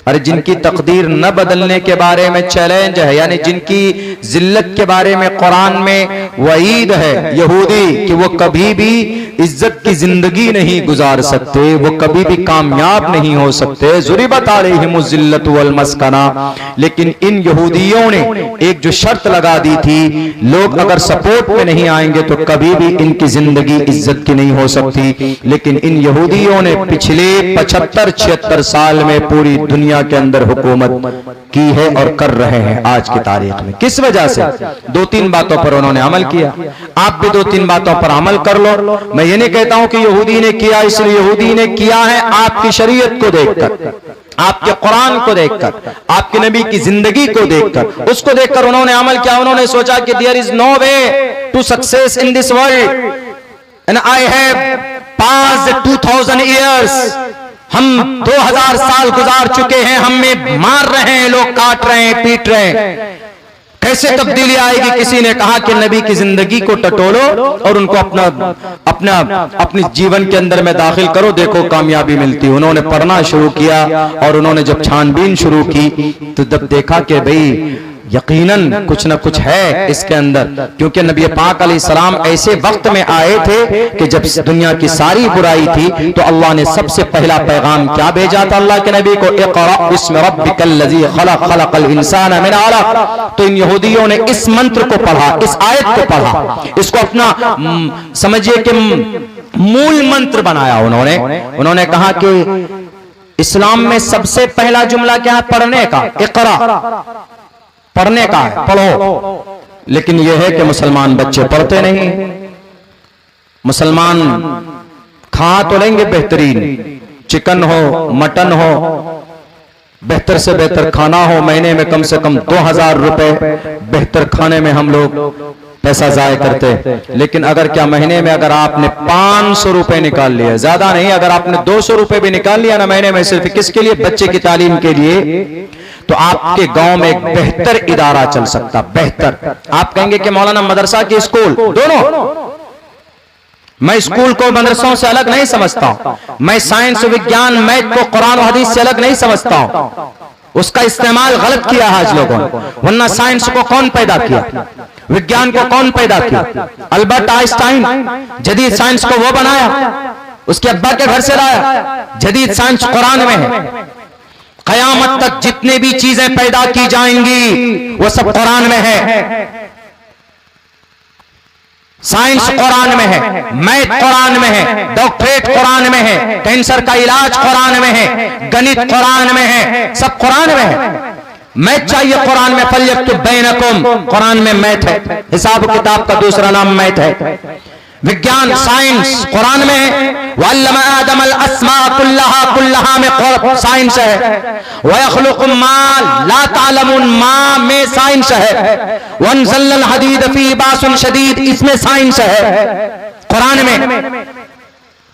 अरे जिनकी तकदीर न बदलने के बारे में चैलेंज है, यानी जिनकी जिल्लत के बारे में कुरान में वईद है यहूदी कि वो कभी भी इज्जत की जिंदगी नहीं गुजार सकते, वो कभी भी कामयाब नहीं हो सकते। ज़ुरिबत अलैहिमुज़ ज़िल्लतु वल मस्कना। लेकिन इन यहूदियों ने एक जो शर्त लगा दी थी, लोग अगर सपोर्ट में नहीं आएंगे तो कभी भी इनकी जिंदगी इज्जत की नहीं हो सकती। लेकिन इन यहूदियों ने पिछले 75-76 साल में पूरी दुनिया के अंदर हुकूमत की है और कर रहे हैं आज की तारीख में। किस वजह वजह से 2-3 बातों पर उन्होंने अमल किया। आप भी 2-3 बातों पर अमल कर लो। मैं ये नहीं कहता हूं कि यहूदी ने किया इसलिए यहूदी ने किया है, आपकी शरीयत को देखकर, आपके कुरान को देखकर, आपके नबी की जिंदगी को देखकर, उसको देखकर उन्होंने अमल किया। उन्होंने सोचा कि there is no way to success in this world and I have passed 2000 years. हम 2000 साल गुजार चुके हैं, हमें मार रहे हैं लोग, काट रहे हैं, पीट रहे हैं, कैसे तब्दीली आएगी? किसी ने कहा कि नबी की जिंदगी को टटोलो और उनको अपनी जीवन के अंदर में दाखिल करो, देखो कामयाबी मिलती। उन्होंने पढ़ना शुरू किया और उन्होंने जब छानबीन शुरू की तो जब देखा कि भाई यकीनन कुछ न कुछ है इसके अंदर, क्योंकि नबी पाक अलैहिस्सलाम ऐसे वक्त में आए थे कि जब दुनिया की सारी बुराई थी, तो अल्लाह ने सबसे पहला पैगाम क्या भेजा था अल्लाह के नबी को? इक़रा बिस्मि रब्बिकल लज़ी खलक़ खलक़ल इंसान मिन अलक़। तो इन यहूदियों ने इस मंत्र को पढ़ा, इस आयत को पढ़ा, इसको अपना समझिए कि मूल मंत्र बनाया। उन्होंने कहा कि इस्लाम में सबसे पहला जुमला क्या है? पढ़ने का। इक़रा पढ़ने का है, पढ़ो। लेकिन यह है कि मुसलमान बच्चे पढ़ते नहीं। मुसलमान खा तो लेंगे बेहतरीन, चिकन हो, मटन हो, बेहतर से बेहतर खाना हो, महीने में कम से कम 2000 रुपए बेहतर खाने में हम लोग पैसा जाया करते। लेकिन अगर क्या महीने में अगर आपने 500 रुपए निकाल लिया, ज्यादा नहीं, अगर आपने 200 रुपए भी निकाल लिया ना महीने में, सिर्फ किसके लिए? बच्चे की तालीम के लिए, तो आपके गांव में एक बेहतर इदारा चल सकता। बेहतर। आप कहेंगे कि मौलाना मदरसा की स्कूल, दोनों। मैं स्कूल को मदरसों से अलग नहीं समझता हूं। मैं साइंस, विज्ञान, मैथ को कुरान और हदीस से अलग नहीं समझता हूं। उसका इस्तेमाल गलत किया है आज लोगों ने। वरना साइंस को कौन पैदा किया? विज्ञान को कौन पैदा किया? Albert Einstein. जदीद साइंस को वो बनाया, उसके अब्बा के घर से लाया। जदीद साइंस कुरान में है। कयामत तक जितने भी चीजें पैदा की जाएंगी वो सब कुरान में है। साइंस कुरान में है, मैथ कुरान में है, डॉक्टरेट कुरान में है, कैंसर का इलाज कुरान में है, गणित कुरान में है, सब कुरान में है। मैथ चाहिए कुरान में, फल्यक्तुब बैनकुम, कुरान में मैथ है। हिसाब किताब का दूसरा नाम मैथ है। विज्ञान, साइंस कुरान में है। वअल्लम आदमल अस्मा कुल्लहा में साइंस है। वयख्लुकु मा ला तालमुन, मा में साइंस है। वअनज़लल हदीद फी बासुन शदीद, इसमें साइंस है कुरान में।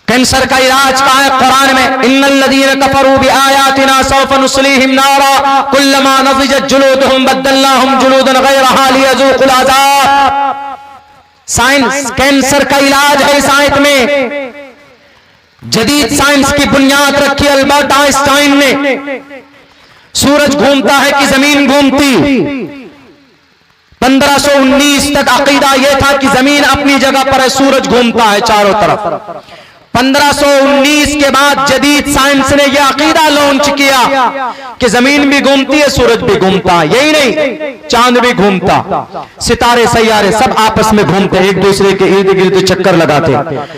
कैंसर का इलाज कहा है कुरान में? इन्नल्लज़ीना कफरू बिआयातिना सौफ नुस्लीहिम नारा कुल्लमा नज़िजत जुलूदुहुम बद्दलनाहुम जुलूदन गैरहा लियज़ूक़ुल अज़ाब। साइंस, कैंसर का इलाज है इस आयत में। जदीद साइंस की बुनियाद रखी अल्बर्ट आइंस्टाइन ने। सूरज घूमता है कि जमीन घूमती? 1519 तक अकीदा यह था कि जमीन अपनी जगह पर है, सूरज घूमता है चारों तरफ। 1519 के बाद जदीद साइंस ने यह अकीदा लॉन्च किया कि जमीन भी घूमती है, सूरज भी घूमता है। यही नहीं, चांद भी घूमता, सितारे सैयारे सब आपस में घूमते, एक दूसरे के इर्द गिर्द चक्कर लगाते।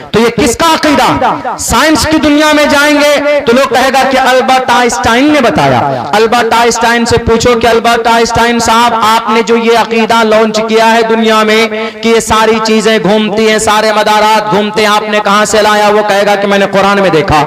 तो ये किसका अकीदा? साइंस की दुनिया में जाएंगे तो लोग कहेगा कि अल्बर्ट आइंस्टाइन ने बताया। अल्बर्ट आइंस्टाइन से पूछो कि अल्बर्ट आइंस्टाइन साहब, आपने जो ये अकीदा लॉन्च किया है दुनिया में कि ये सारी चीजें घूमती हैं, सारे मदारात घूमते हैं, आपने कहां से लाया? वो कहेगा कि मैंने कुरान में देखा।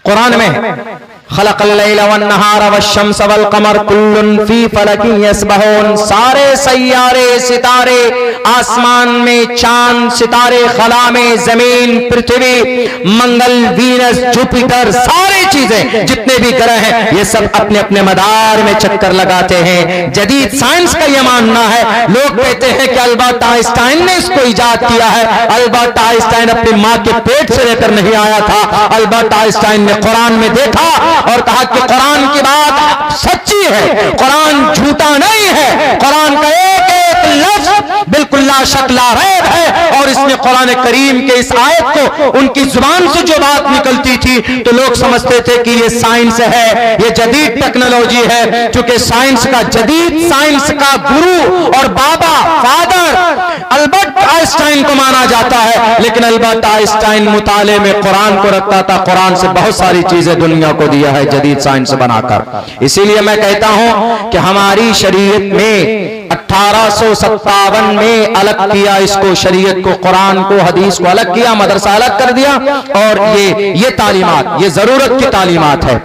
कुरान में खलक़ल लैला वन नहारा वश्शम्स वल कमर कुल्लुन फी फलकिन यस्बहून, सारे सैयारे सितारे आसमान में, चांद सितारे खला में, जमीन, पृथ्वी, मंगल, वीनस, जुपिटर, सारी चीजें जितने भी ग्रह हैं ये सब अपने अपने मदार में चक्कर लगाते हैं। जदीद साइंस का यह मानना है। लोग कहते हैं कि अल्बर्ट आइंस्टाइन ने इसको इजाद किया है। अल्बर्ट आइंस्टाइन अपनी मां के पेट से लेकर नहीं आया था। अल्बर्ट आइंस्टाइन ने कुरान में देखा और कहा कि कुरान की बात सच्ची है, कुरान झूठा नहीं है, कुरान का एक एक लफ्ज बिल्कुल बिला शक ला रैब है। और इसमें कुरान करीम के इस आयत को उनकी जुबान से जो बात निकलती थी तो लोग समझते थे कि ये साइंस है, ये जदीद टेक्नोलॉजी है। चूंकि साइंस का जदीद साइंस का गुरु और बाबा फादर अल्बर्ट आइंस्टाइन को माना जाता है, लेकिन अल्बर्ट आइंस्टाइन मुताले में कुरान को रखता था। कुरान से बहुत सारी चीजें दुनिया को दिया है जदीद साइंस बनाकर। इसीलिए मैं कहता हूं कि हमारी शरीयत में 1857 में अलग किया इसको, शरीयत को, कुरान को, हदीस को अलग किया, मदरसा अलग कर दिया। और ये तालीमात, ये जरूरत की तालीमात है,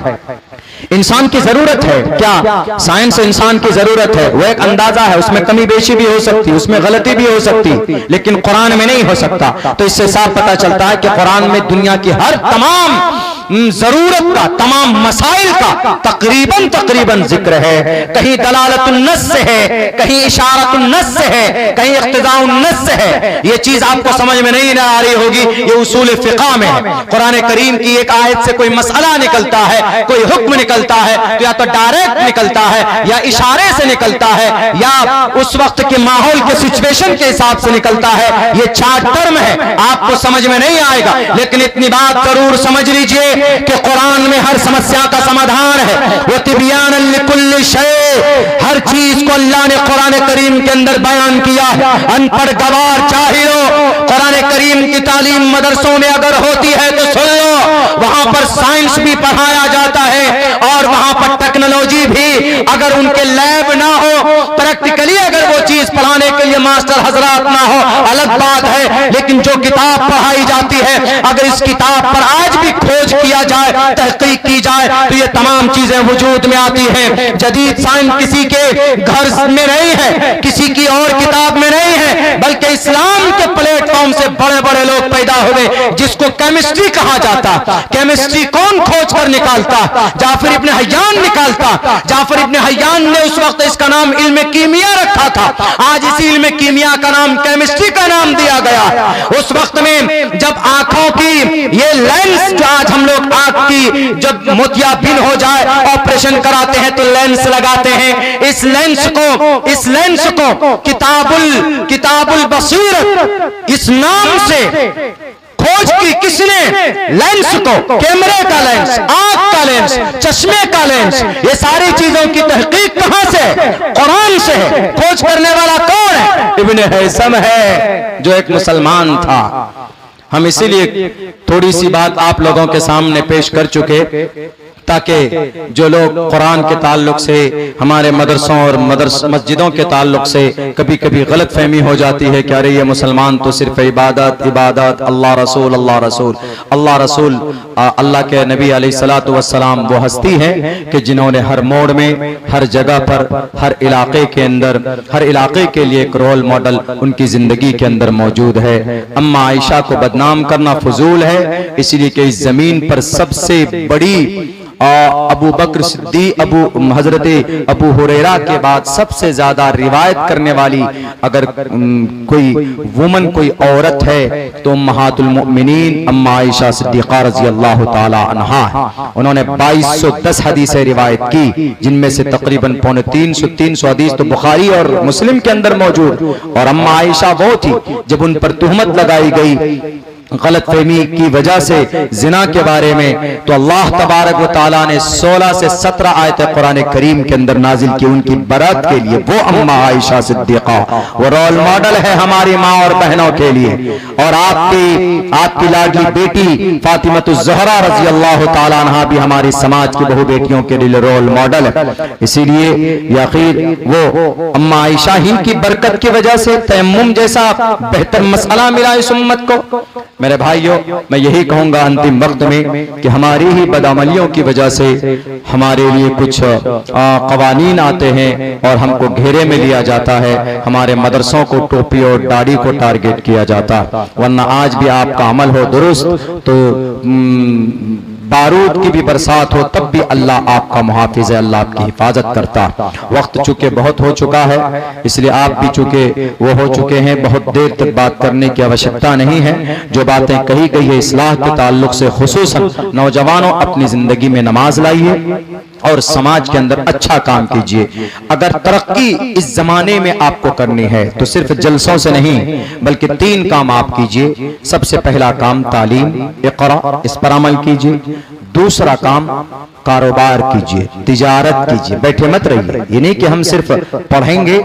इंसान की जरूरत है। क्या साइंस इंसान की जरूरत है, वो एक अंदाजा है, उसमें कमी बेशी भी हो सकती, उसमें गलती भी हो सकती, लेकिन कुरान में नहीं हो सकता। तो इससे साफ पता चलता है कि कुरान में दुनिया की हर तमाम जरूरत का, तमाम मसाइल का तकरीबन जिक्र है। कहीं दलालतुन नस्स है, कहीं इशारतुन नस्स है, कहीं इख्तिजाउन नस्स है। ये चीज आपको समझ में नहीं आ रही होगी, ये उसूल फिक़ह में है। कुरान करीम की एक आयत से कोई मसला निकलता है, कोई हुक्म निकलता है, तो या तो डायरेक्ट निकलता है, या इशारे से निकलता है, या उस वक्त के माहौल के सिचुएशन के हिसाब से निकलता है। ये 4 टर्म है, आपको समझ में नहीं आएगा, लेकिन इतनी बात जरूर समझ लीजिए कि कुरान में हर समस्या का समाधान है। वो तिबियान लिकुल्लि शै, हर चीज को अल्लाह ने कुरान करीम के अंदर बयान किया है। अनपढ़ गवार चाहिए, कुरान करीम की तालीम मदरसों में अगर होती है तो सुन लो, वहां पर साइंस भी पढ़ाया जाता है और वहां पर टेक्नोलॉजी भी। अगर उनके लैब ना हो, प्रैक्टिकली अगर वो चीज पढ़ाने के लिए मास्टर हजरात ना हो, अलग बात है, लेकिन जो किताब पढ़ाई जाती है, अगर इस किताब पर आज भी खोज किया जाए, तहकीक की जाए, तो ये तमाम चीजें वजूद में आती हैं। जदीद साइंस किसी के घर में नहीं है, किसी की और किताब में नहीं है, बल्कि इस्लाम के प्लेटफॉर्म से बड़े बड़े लोग पैदा हुए, जिसको केमिस्ट्री कहा जाता। केमिस्ट्री कौन खोज कर निकालता? जाफर इब्न हय्यान निकालता। जाफर इब्न हय्यान ने उस वक्त इसका नाम इल्म कीमिया रखा था, आज इसी इल्म कीमिया का नाम केमिस्ट्री का नाम दिया गया। उस वक्त में जब आंखों की ये लेंस, जो आज हम लोग आंख की जब मोतियाबिंद हो जाए ऑपरेशन कराते हैं तो लेंस लगाते हैं, इस लेंस को किताबुल बसीरत इस नाम से खोज की किसने? लेंस को, कैमरे का लेंस, आंख का लेंस, चश्मे का लेंस, ये सारी चीजों की तहकीक कहां से? कुरान से है। खोज करने वाला कौन है? इब्न हैसम है, जो एक मुसलमान था। हम इसीलिए थोड़ी सी बात आप लोगों के सामने पेश कर चुके, ताकि जो लोग कुरान के ताल्लुक से, हमारे मदरसों और मस्जिदों के ताल्लुक से कभी कभी गलत फहमी हो जाती है कि अरे ये मुसलमान तो सिर्फ इबादत अल्लाह रसूल अल्लाह के नबी अलैहिस्सलातु वस्सलाम वो हस्ती है कि जिन्होंने हर मोड़ में, हर जगह पर, हर इलाके के अंदर, हर इलाके के लिए एक रोल मॉडल उनकी जिंदगी के अंदर मौजूद है। अम्मा आयशा को बदनाम करना फजूल है, इसलिए कि इस जमीन पर सबसे बड़ी अबू बकर सिद्दीक, हजरत अबू हुरैरा के बाद सबसे ज्यादा रिवायत करने वाली अगर कोई वुमन, कोई औरत है तो उम्महातुल मुमिनीन अम्मा आयशा सिद्दीक़ा रज़ी अल्लाह ताला अन्हा। उन्होंने 2210 हदीसें रिवायत की, जिनमें से तकरीबन 350 हदीस तो बुखारी और मुस्लिम के अंदर मौजूद। और अम्मा आयशा वो थी जब उन पर तुहमत लगाई गई गलत फहमी की वजह से जिना के बारे में, तो अल्लाह तबारक व ताला ने 16 से 17 आयत कुरान करीम के अंदर नाजिल की उनकी बरात के लिए। वो अम्मा आयशा सिद्दीक़ा वो रोल मॉडल है हमारी माँ और बहनों के लिए। और आपकी लाडली बेटी फातिमतुज़ ज़हरा रज़ी अल्लाह ताला अन्हा भी हमारी समाज की बहु बेटियों के लिए रोल मॉडल है। इसीलिए आखिर वो अम्मा आयशा ही की बरकत की वजह से तयम्मुम जैसा बेहतर मसला मिला इस उम्मत को। मेरे भाइयों, मैं यही कहूंगा अंतिम वक्त में कि हमारी ही बदअमलियों की वजह से हमारे लिए कुछ कवानीन आते हैं और हमको घेरे में लिया जाता है, हमारे मदरसों को टोपी और दाढ़ी को टारगेट किया जाता। वरना आज भी आपका अमल हो दुरुस्त तो बारूद की भी बरसात हो तब भी अल्लाह आपका मुहाफिज है, अल्लाह आपकी हिफाजत करता। वक्त चूंकि बहुत हो चुका है, इसलिए आप भी चूंकि वो हो चुके हैं, बहुत देर तक बात करने की आवश्यकता नहीं है। जो बातें कही गई है इस्लाह के ताल्लुक से, खुसूसन नौजवानों अपनी जिंदगी में नमाज लाइए, और समाज के अंदर अच्छा काम कीजिए। अगर तरक्की इस जमाने में आपको करनी है तो सिर्फ जलसों से नहीं बल्कि 3 काम आप कीजिए। सबसे पहला काम तालीम, इक़रा, इस पर अमल कीजिए। दूसरा काम कारोबार कीजिए, तिजारत कीजिए, बैठे मत रहिए। ये नहीं कि हम सिर्फ पढ़ेंगे,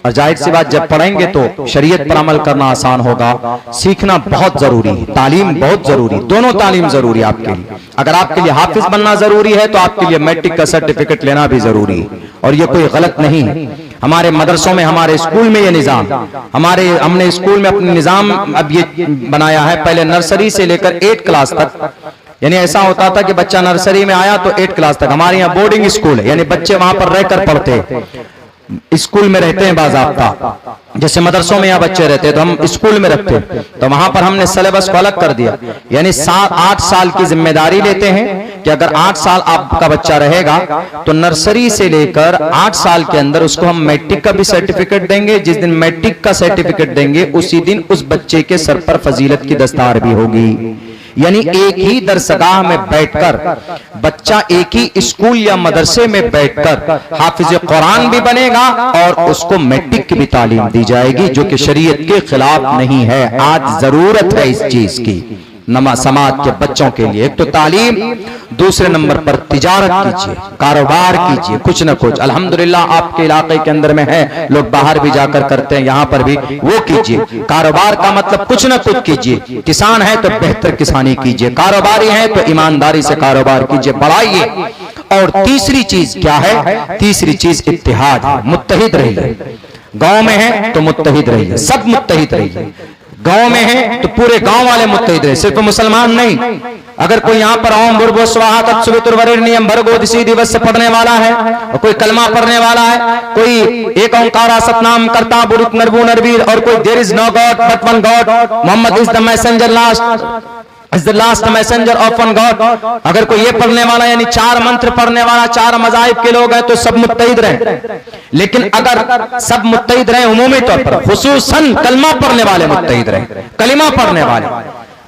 और जाहिर सी बात जब पढ़ेंगे तो शरीयत पर अमल करना आसान होगा। सीखना बहुत जरूरी है, तालीम बहुत जरूरी, दोनों तालीम जरूरी है आपके लिए। अगर आपके लिए हाफिज बनना जरूरी है तो आपके लिए मैट्रिक का सर्टिफिकेट लेना भी जरूरी है, और ये कोई गलत नहीं है। हमारे मदरसों में, हमारे स्कूल में ये निजाम, हमने स्कूल में अपने निजाम अब ये बनाया है, पहले नर्सरी से लेकर 8 क्लास तक, यानी ऐसा होता था कि बच्चा नर्सरी में आया तो 8 क्लास तक। हमारे यहाँ बोर्डिंग स्कूल है, यानी बच्चे वहां पर रहकर पढ़ते हैं, स्कूल में रहते हैं बाज़ाब्ता। जैसे मदरसों में यहाँ बच्चे रहते हैं तो हम स्कूल में रखते हैं, तो वहां पर हमने सिलेबस को अलग कर दिया, यानी 8 साल की जिम्मेदारी लेते हैं कि अगर 8 साल आपका बच्चा रहेगा तो नर्सरी से लेकर 8 साल के अंदर उसको हम मैट्रिक का भी सर्टिफिकेट देंगे। जिस दिन मैट्रिक का सर्टिफिकेट देंगे उसी दिन उस बच्चे के सर पर फजीलत की दस्तार भी होगी। यानी एक ही दरसगाह में बैठकर बच्चा एक ही स्कूल या मदरसे में बैठकर हाफिज कुरान भी बनेगा और उसको मैट्रिक की भी तालीम दी जाएगी, जो कि शरीयत के खिलाफ नहीं है। आज जरूरत है इस चीज की समाज के बच्चों के लिए। एक तो तालीम, दूसरे नंबर पर तिजारत कीजिए, कारोबार कीजिए, कुछ न कुछ। अल्हम्दुलिल्लाह आपके इलाके के अंदर में है, लोग बाहर भी जाकर करते हैं, यहाँ पर भी वो कीजिए। कारोबार का मतलब कुछ न कुछ कीजिए। किसान है तो बेहतर किसानी कीजिए, कारोबारी है तो ईमानदारी से कारोबार कीजिए, बढ़ाइए। और तीसरी चीज क्या है? तीसरी चीज इत्तिहाद, मुत्तहिद रहिए। गांव में है तो मुत्तहिद रहिए, सब मुत्तहिद रहिए। गांव में है तो पूरे गांव वाले मुत्तहिद रहे, सिर्फ मुसलमान नहीं। अगर कोई यहाँ पर ओम भूर्भुवः स्वाहा तत्सवितुर्वरेण्यं भर्गो दिशि दिवस से पढ़ने वाला है, और कोई कलमा पढ़ने वाला है, कोई एक ओंकार सतनाम करता बुरुक नरबू नरवीर, और कोई there is no god but one God, Muhammad is the messenger is the last messenger of one God. अगर कोई ये पढ़ने वाला यानी 4 मंत्र पढ़ने वाला, 4 मज़ाहिब के लोग हैं तो सब मुत्तहिद रहे। लेकिन अगर सब मुत्तहिद रहे उमूमी तौर पर, खुसूसन कलमा पढ़ने वाले मुत्तहिद रहे, कलिमा पढ़ने वाले,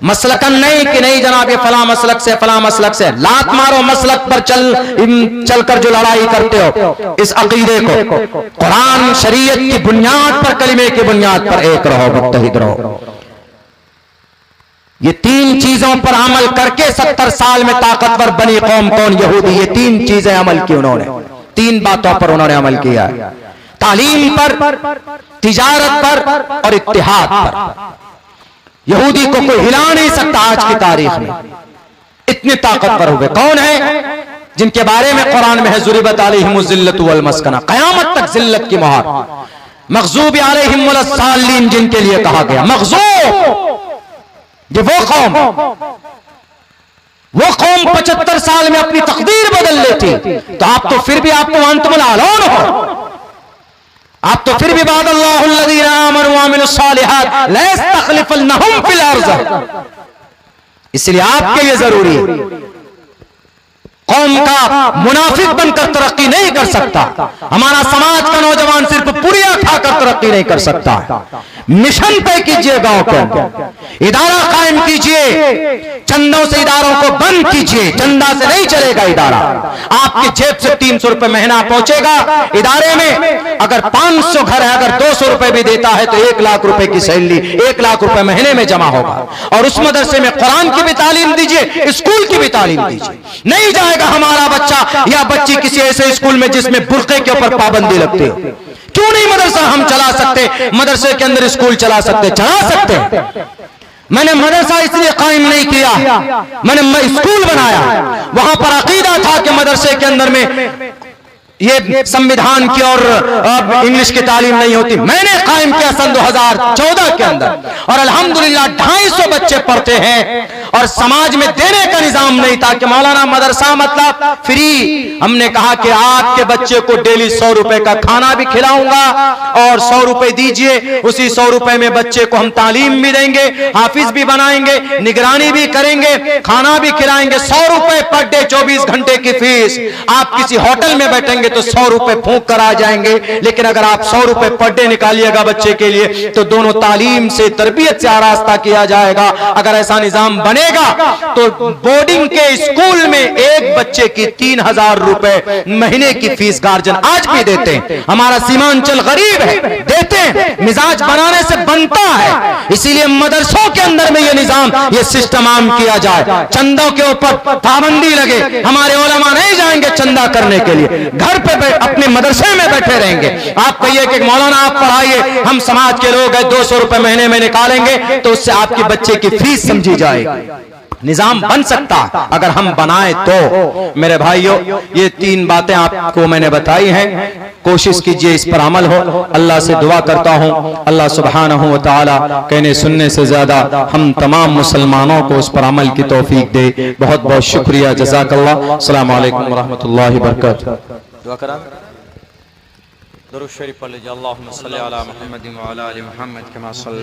मसलकन नहीं कि नहीं जनाब ये फला मसलक से फला मसलक से, लात मारो मसलक पर चलकर जो लड़ाई करते हो, इस अकीदे को कुरान शरीयत की बुनियाद पर, कलिमे की बुनियाद पर एक रहो, मुत्तहिद रहो। ये 3 चीजों पर अमल करके 70 साल में ताकतवर बनी कौम कौन? यहूदी। ये 3 चीजें अमल की उन्होंने, 3 बातों पर उन्होंने अमल किया है, तालीम पर, तिजारत पर और इत्तिहाद पर। यहूदी को कोई हिला नहीं सकता आज की तारीख में, इतने ताकतवर हुए। कौन है? जिनके बारे में कुरान में है ज़ुरिबत अलैहिमुज़ ज़िल्लतु वल मस्कना, क़यामत तक जिल्लत की मोहर। मग़ज़ूब अलैहिम वलस्सालीन जिनके लिए कहा गया, मग़ज़ूब ये वो कौम 75 साल में अपनी तकदीर बदल लेती, तो आप तो फिर भी आपको अंतमुल आलौन हो, आप तो फिर भी बादल्लाहुल्लज़ीना आमनू व अमिलुस्सालिहात ला यस्तख़लिफ़न्नहुम फ़िल अर्ज़। इसलिए आपके लिए जरूरी है, कौम का मुनाफिक बनकर तरक्की नहीं कर सकता। हमारा समाज का नौजवान सिर्फ पुड़िया खाकर तरक्की नहीं कर सकता। मिशन तय कीजिए, गांव के अंदर इदारा कायम कीजिए, चंदों से इदारों को बंद कीजिए। चंदा से नहीं चलेगा इदारा, आपकी जेब से 300 रुपए महीना पहुंचेगा इदारे में। अगर 500 घर है, अगर 200 रुपए भी देता है तो 1 लाख रुपए की सैलरी 1 लाख रुपए महीने में जमा होगा। और उस मदरसे में कुरान की भी तालीम दीजिए, स्कूल की भी तालीम दीजिए। नहीं जाएगा हमारा बच्चा या बच्ची किसी ऐसे स्कूल में जिसमें बुर्के के ऊपर पाबंदी लगती हो। क्यों नहीं मदरसा हम चला सकते? मदरसे के अंदर स्कूल चला सकते। मैंने मदरसा इसलिए कायम नहीं किया, मैंने स्कूल बनाया। वहां पर अकीदा था कि मदरसे के अंदर में ये संविधान की और इंग्लिश की तालीम नहीं होती। मैंने कायम किया सन 2014 के अंदर, और अल्हम्दुलिल्लाह 250 बच्चे पढ़ते हैं। और समाज में देने का निजाम नहीं था कि मौलाना मदरसा मतलब फ्री। हमने कहा कि आपके बच्चे को डेली 100 रुपए का खाना भी खिलाऊंगा, और 100 रुपए दीजिए, उसी 100 रुपए में बच्चे को हम तालीम भी देंगे, हाफिज भी बनाएंगे, निगरानी भी करेंगे, खाना भी खिलाएंगे। 100 रुपए पर डे, 24 घंटे की फीस। आप किसी होटल में बैठेंगे तो 100 रुपए फूंक कर आ जाएंगे, लेकिन अगर आप 100 रुपए पर डे निकालिएगा बच्चे के लिए तो दोनों तालीम से, तरबियत से आरास्ता किया जाएगा। अगर ऐसा निजाम बने बनेगा तो बोर्डिंग के स्कूल में एक बच्चे की 3,000 रुपए महीने की फीस गार्जियन आज भी देते हैं। हमारा सीमांचल गरीब है, देते हैं, मिजाज बनाने से बनता है। इसीलिए मदरसों के अंदर में ये निजाम, ये सिस्टम आम किया जाए, चंदों के ऊपर पाबंदी लगे। हमारे उलमा नहीं जाएंगे चंदा करने के लिए, घर पे अपने मदरसे में बैठे रहेंगे। आप कहिए कि मौलाना आप पढ़ाइए, हम समाज के लोग हैं, 200 रुपए महीने में निकालेंगे तो उससे आपके बच्चे की फीस समझी जाएगी। निजाम बन सकता अगर हम बनाए तो। मेरे भाइयों, ये 3 बातें आपको मैंने बताई हैं, कोशिश कीजिए इस पर अमल हो। अल्लाह से दुआ करता हूं अल्लाह सुब्हानहू व तआला कहने सुनने से ज्यादा हम तमाम मुसलमानों को उस पर अमल की तौफीक दे। बहुत बहुत शुक्रिया, जज़ाकल्लाह। अस्सलामु अलैकुम व रहमतुल्लाहि व बरकातहू। दुआ करा, दुरूद शरीफ पढ़ लीजिए। अल्लाहुम्मा सल्ली अला मुहम्मद व अला आलि मुहम्मद कमा